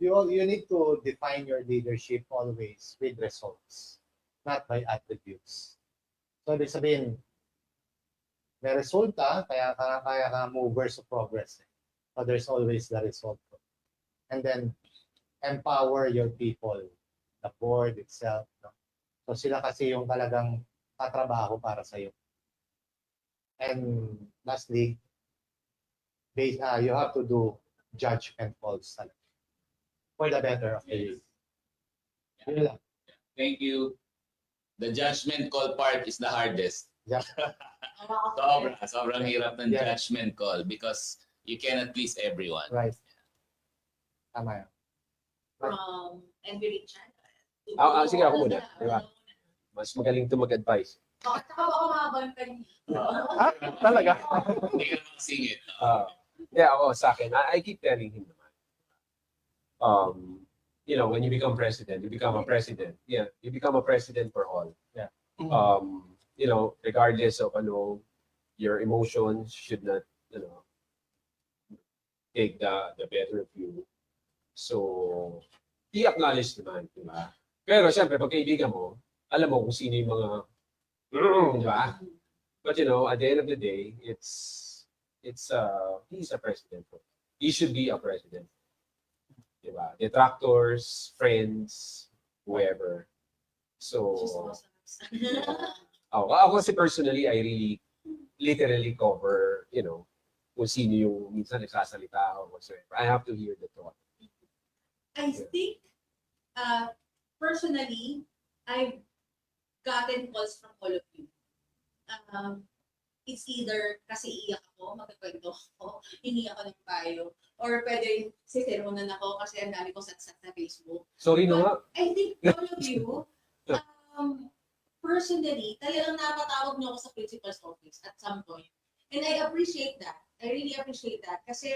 you need to define your leadership always with results, not by attributes. So, ibig sabihin, may resulta, kaya ka movers of progress. So, there's always the result. And then, empower your people, the board itself. No? So, sila kasi yung talagang tatrabaho para sa'yo. And lastly, you have to do judgment calls for the better of the youth. Yun lang. Thank you. The judgment call part is the hardest. Yeah. Sobrang hirap ng Yeah. judgment call because you cannot please everyone. Right. Tama yun. And we reach Sige, ako muna. Diba? Mas magaling to mag-advise. Saka baka mabantay. Talaga? Hindi ka naman singit. Yeah, sa akin, I keep telling him naman. When you become president, you become a president. Yeah, you become a president for all. Yeah. Regardless of your emotions should not, take the better of you. So, i-acknowledge naman, di ba? Pero syempre, pag kaibigan mo, alam mo kung sino yung mga, di ba? But at the end of the day, he's a president. He should be a president. Di ba? Detractors, friends, whoever. So, ako kasi personally, I really literally cover, kung sino yung minsan nagsasalita or whatsoever. I have to hear the thought. I think, personally, I've gotten calls from all of you. It's either kasi iiyak ako, magkakwento ako, hingi ako ng payo, or pwede siseronan ako kasi ang dami kong satsat sa Facebook. Sorry na nga. I think all of you, personally, talagang napatawag niyo ako sa principal's office at some point. And I appreciate that. I really appreciate that. Kasi,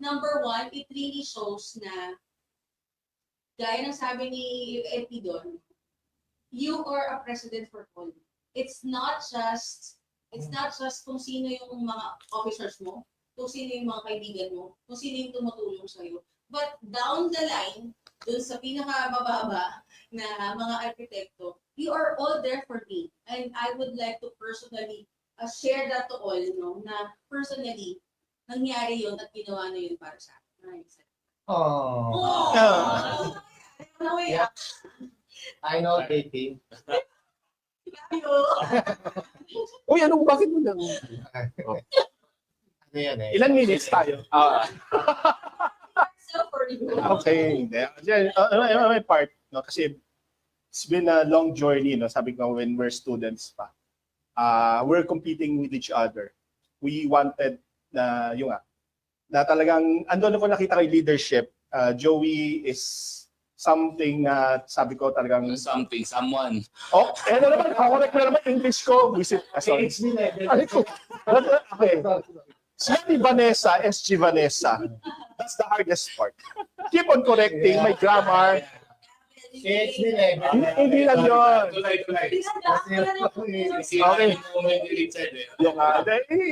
number one, it really shows na, gaya ng sabi ni NP doon, you are a president for all. It's not just kung sino yung mga officers mo, kung sino yung mga kaibigan mo, kung sino yung tumutulong sa'yo. But down the line, dun sa pinakamababa na mga arkitekto, you are all there for me. And I would like to personally share that to all, na personally, nangyari yun at ginawa na yun para sa akin. Oh, Yeah. I know, JP. Uy, ano, bakit mo nang... Ano yan eh? Ilan minutes tayo? Okay. May part, no? Kasi it's been a long journey, no? Sabi ko when we're students pa. We're competing with each other. We wanted na yung na talagang andun ako nakita kay leadership. Joey is something na sabi ko talagang Something, someone. oh, ano naman, correct na naman English ko. Visit, sorry. PhD level. Ano ko? Okay. Si Vanessa, SG Vanessa. That's the hardest part. Keep on correcting my grammar. PhD level. Hindi lang yun. Tulay. Okay. Richard eh. Yung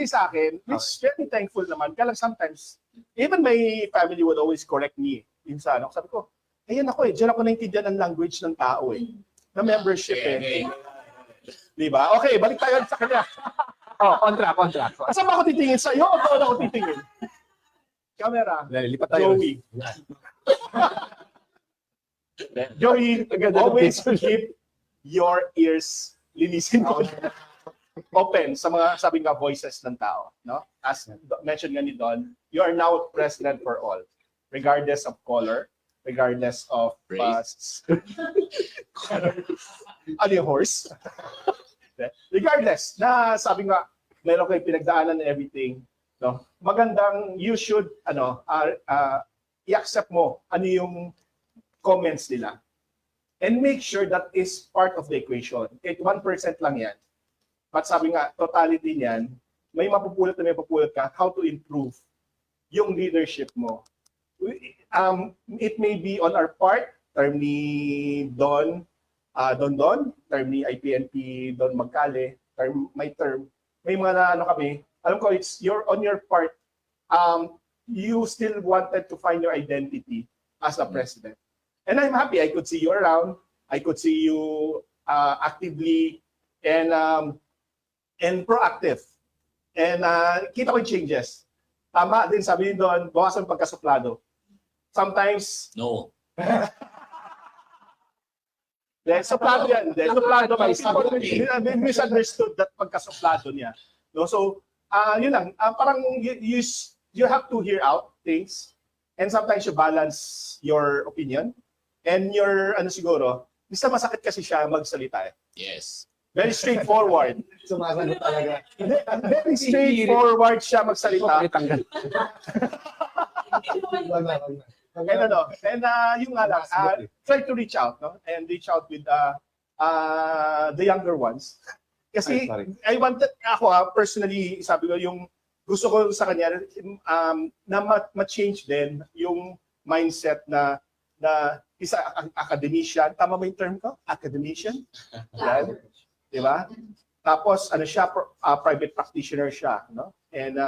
sa akin, which very thankful naman. Kaya lang sometimes, even my family would always correct me. Yung sa ano, sabi ko, ayan ako diyan ako naintindihan ang language ng tao na membership Okay. Di ba? Okay, balik tayo sa kanya. Kontra. Saan ba ako titingin? Sa iyo o doon ako titingin? Camera. Lipat tayo. Joey. Joey, always keep your ears linisin ko. Open sa mga sabi nga voices ng tao, no? As mentioned nga ni Don, you are now president for all, regardless of color, regardless of ano yung horse? Regardless na sabi nga meron kayo pinagdaanan and everything, no? Magandang you should i-accept mo ano yung comments nila. And make sure that is part of the equation. 1% lang yan. But sabi nga, totality niyan, may mapupulot ka, how to improve yung leadership mo. It may be on our part, term ni Don, term ni IPNP Don Magkale, my term, may mga kami, alam ko it's on your part, you still wanted to find your identity as a president. And I'm happy I could see you around, I could see you actively and proactive. And kita ko yung changes. Tama din sabi ni Don, bawasan pagkasuplado. Sometimes, No. suplado yan. Suplado. People misunderstood that pagkasuplado niya. No? So, yun lang. Parang you have to hear out things and sometimes you balance your opinion and your, siguro, bisa masakit kasi siya magsalita eh. Yes. Very straightforward. Sumasagot talaga. Very straightforward siya magsalita. Wag na. And yung nga lang, try to reach out, no? And reach out with the younger ones. Kasi I wanted, ako personally, sabi ko, yung gusto ko sa kanya, na ma-change din yung mindset na isa academician. Tama ba yung term ko? Academician? Yan. Di ba? Tapos, siya, private practitioner siya, no? And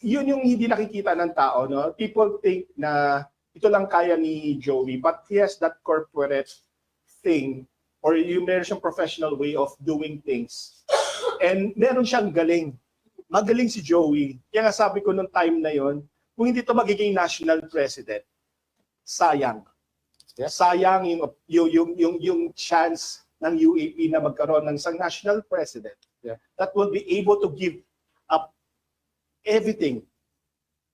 yun yung hindi nakikita ng tao, no? People think na ito lang kaya ni Joey, but he has that corporate thing or yung meron siyang professional way of doing things. And meron siyang galing. Magaling si Joey. Kaya nga sabi ko nung time na yon, kung hindi to magiging national president, sayang. Sayang yung chance ng UAP na magkaroon ng isang national president that will be able to give up everything.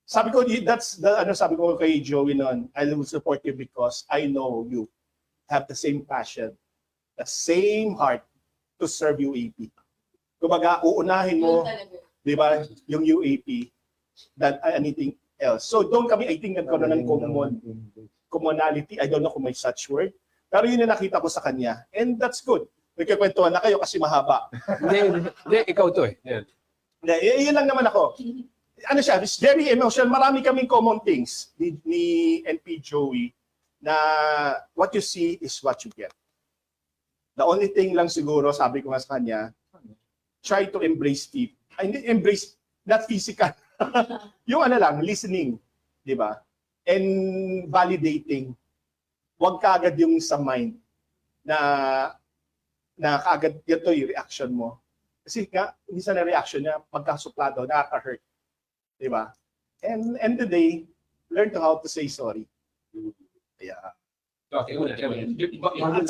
Sabi ko, that's the sabi ko kay Joey noon, I will support you because I know you have the same passion, the same heart to serve UAP. Kumbaga, uunahin mo, di ba, yung UAP than anything else. So doon kami, I think, nagkaroon ng commonality. I don't know kung may such word. Pero yun yung nakita ko sa kanya. And that's good. Nagkikwentuhan na kayo kasi mahaba. Hindi, ikaw to eh. Yan. Yun lang naman ako. Siya, it's very emotional. Marami kaming common things ni NP Joey na what you see is what you get. The only thing lang siguro, sabi ko nga sa kanya, try to embrace people. Embrace, not physical. Yung listening. Di ba? And validating. Huwag kaagad yung sa mind na kaagad ito yung reaction mo. Kasi nga, minsan na reaction niya, pagkasuplado, nakaka-hurt. Diba? And the day, Learn to how to say sorry. Yeah. Okay, una.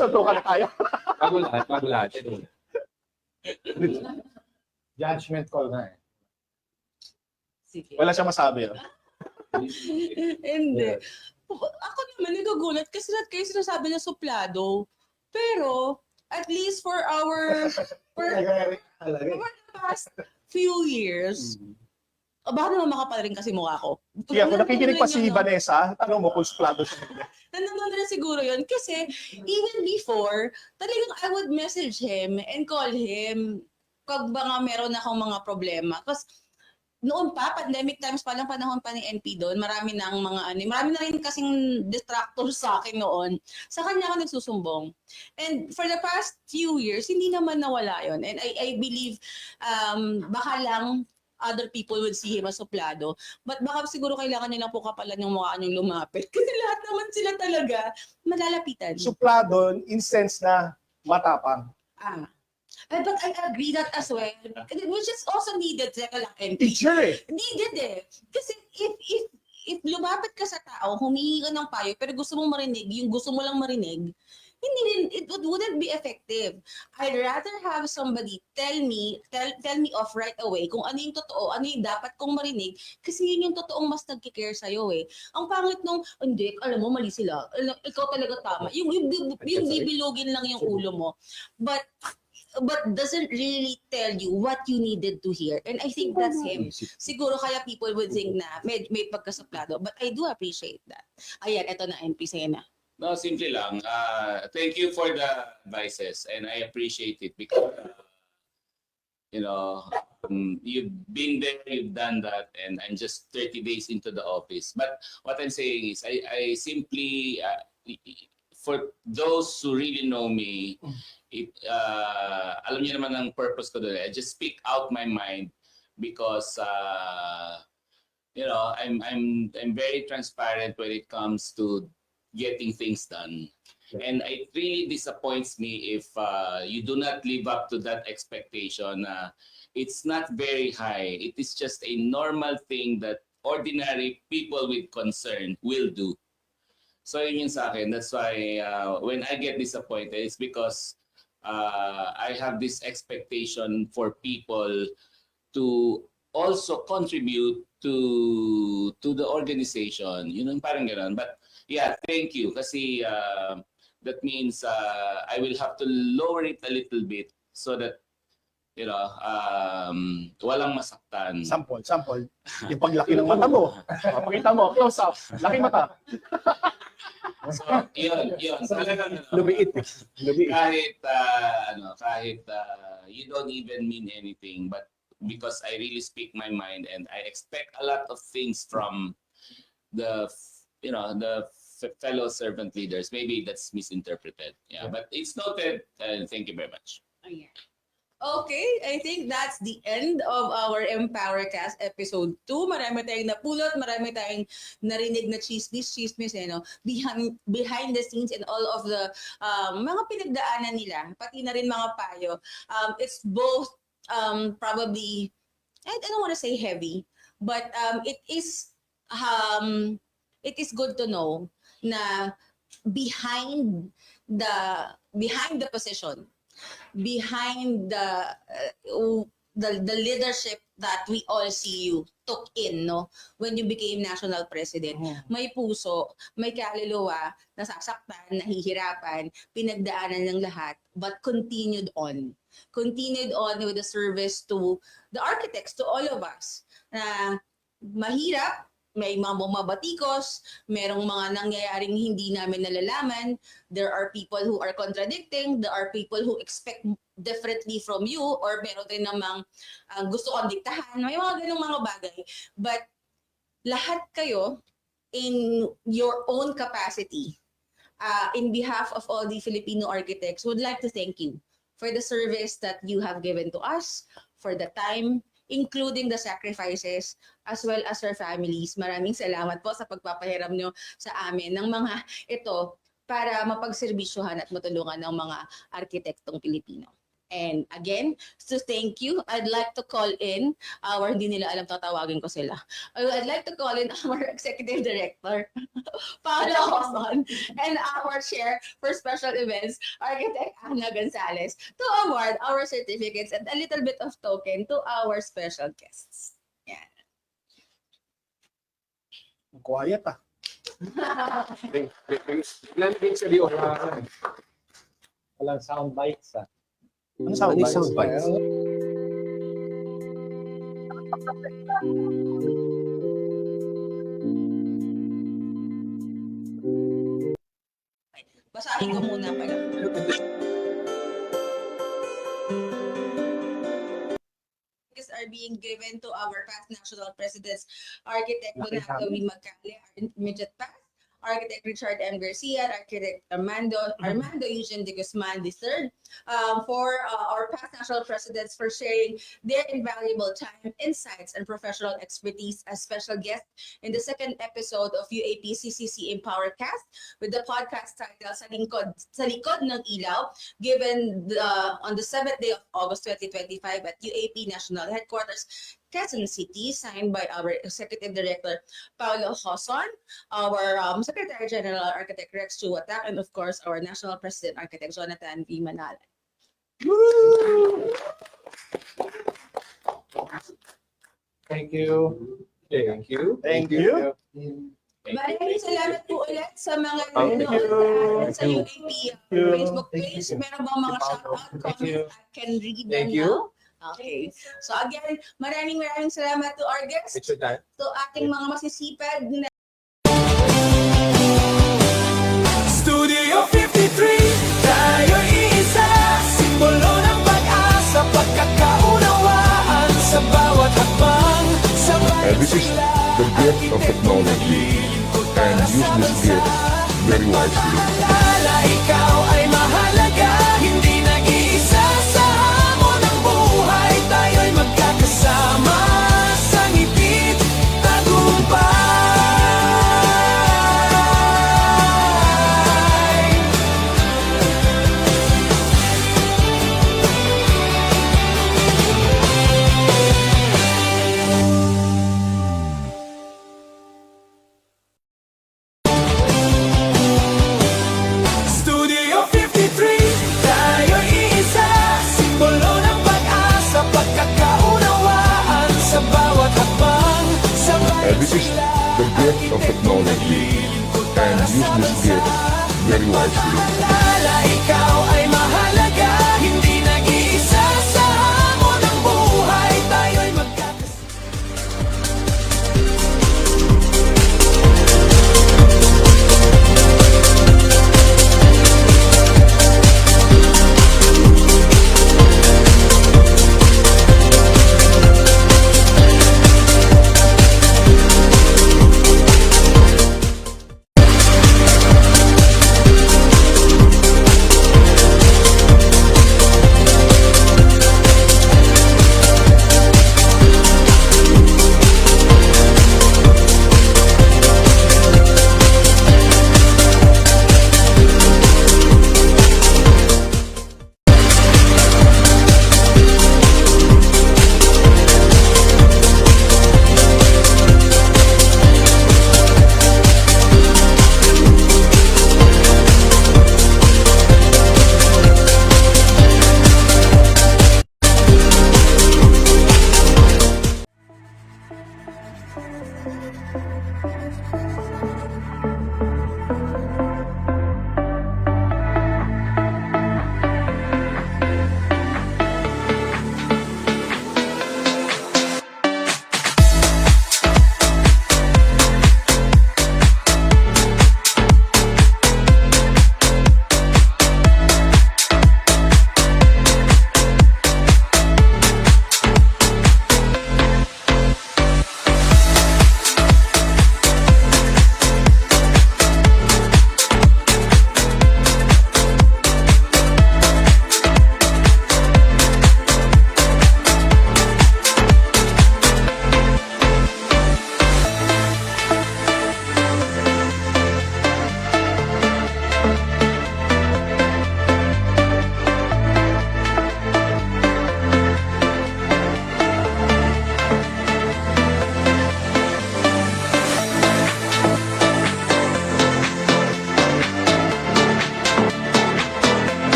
So, ka na tayo. Bago lahat. Ito muna. Judgment call na eh. Sige. Wala siyang masabi. Oh. Hindi. Ako naman nagagulat kasi lahat kayo sinasabi na suplado. Pero, at least for Talaga. the past few years, baka naman makapal rin kasi mukha ko. Kaya kung nakikinig pa si Yun, no? Vanessa, tanong mo kung suplado siya. Nandun na siguro yun. Kasi even before, talagang I would message him and call him pag mga meron akong mga problema. Kasi noon pa, pandemic times pa lang, panahon pa ni NP doon, marami na rin kasing detractors sa akin noon. Sa kanya ako nagsusumbong. And for the past few years, hindi naman nawala yon. And I believe, baka lang other people would see him as suplado. But baka siguro kailangan nilang po kapalan yung mukha niyong lumapit. Kasi lahat naman sila talaga malalapitan. Suplado in sense na matapang. But I agree that as well. Which is also needed. Teka lang, NP. Teacher eh. Needed eh. Kasi if lumapit ka sa tao, humingi ka ng payo, pero gusto mong marinig, yung gusto mo lang marinig, hindi rin, wouldn't be effective. I'd rather have somebody tell me off right away kung ano yung totoo, ano yung dapat kong marinig, kasi yun yung totoong mas nagkikare sa'yo eh. Ang pangit nung, hindi, alam mo, mali sila. Ikaw talaga tama. Yung bibilugin lang yung ulo mo. But doesn't really tell you what you needed to hear. And I think that's him. Siguro kaya people would think na may pagkasuplado. But I do appreciate that. Ayan, eto na, NP, sa'yo na. No, simple lang. Thank you for the advices and I appreciate it because, you've been there, you've done that, and I'm just 30 days into the office. But what I'm saying is I simply, for those who really know me, alam niyo naman ang purpose ko doon. I just speak out my mind because I'm very transparent when it comes to getting things done. And it really disappoints me if you do not live up to that expectation. It's not very high. It is just a normal thing that ordinary people with concern will do. So yun yung sa akin. That's why when I get disappointed, it's because I have this expectation for people to also contribute to the organization. Yun yung parang gano'n. But yeah, thank you. Kasi that means I will have to lower it a little bit so that walang masaktan. Sample. Yung paglaki ng mata mo. Pakita mo, close up. Laki mata. So, yun. Talagang, Lumiit. kahit you don't even mean anything, but because I really speak my mind and I expect a lot of things from the fellow servant leaders. Maybe that's misinterpreted. Yeah. But it's noted. Thank you very much. Ayan. Okay, I think that's the end of our EmpowerCast episode 2. Marami tayong napulot, marami tayong narinig na chismis, behind the scenes and all of the mga pinagdaanan nila, pati na rin mga payo. It's both probably, I don't want to say heavy, but it is good to know na behind the position, behind the leadership that we all see you took in, no, when you became national president, may puso, may kaluluwa, nasasaktan, nahihirapan, pinagdaanan ng lahat, but continued on with the service to the architects, to all of us, na mahirap, may mga bumabatikos, merong mga nangyayaring hindi namin nalalaman, there are people who are contradicting, there are people who expect differently from you, or meron rin namang gusto kong diktahan, may mga ganung mga bagay. But lahat kayo, in your own capacity, in behalf of all the Filipino architects, would like to thank you for the service that you have given to us, for the time, including the sacrifices, as well as our families. Maraming salamat po sa pagpapahiram nyo sa amin ng mga ito para mapagserbisyohan at matulungan ng mga arkitektong Pilipino. And again, to thank you, I'd like to call in our, hindi nila alam tatawagin ko sila. I'd like to call in our Executive Director, Paolo Joson, and our Chair for Special Events, Architect Ana Gonzalez, to award our certificates and a little bit of token to our special guests. Quiet ah. Ilan din sa Leo? Walang sound bites ah. Ano sound Ano yung bites? sound bites? Basahin ko muna pala. Are being given to our past national presidents, Architect Donato V. Magcale, our immediate past, Architect Richard M. Garcia, Architect Armando Eugene de Guzman III, for our past national presidents for sharing their invaluable time, insights, and professional expertise as special guests in the second episode of UAP CCC Empowercast with the podcast title Sa Likod ng Ilaw, given on the 7th day of August 2025 at UAP National Headquarters, Quezon City, signed by our Executive Director, Paolo Joson, our Secretary General, Architect Rex Chuata, and of course, our National President, Architect Jonathan V. Manala. Thank you. Thank you. Thank you. Maraming salamat po ulit sa mga Thank nanonood you. sa UAP Facebook page. Meron bang mga shoutout, comments, I can read them Thank you. now? Okay. So again, maraming salamat to our guests, It's your time. to ating mga masisipag na Studio 53, tayo iisa, simbolo ng pag-asa, pagkakaunawaan sa bawat hakbang, sabay And this is the gift of technology, and use this gift very wisely. Alala, ikaw ay mahalaga, hindi nag-iisa sa hamon ng buhay, tayo'y magkakasama sa ngipin, tagumpay. Studio 53, tayo iisa, simbolo ng pag-asa, pagkakaunawaan sa bawat hakbang, sabay And this is the gift of technology, and use this gift very wisely. Alala, ikaw ay mahalaga, hindi nag-iisa sa hamon ng buhay, tayo'y magkakasama.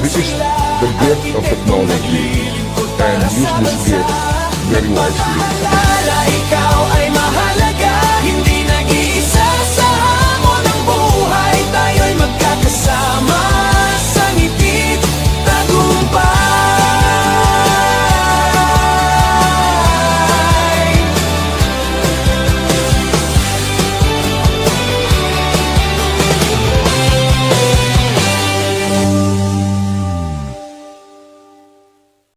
This is the gift of technology, and use this gift very wisely. Alala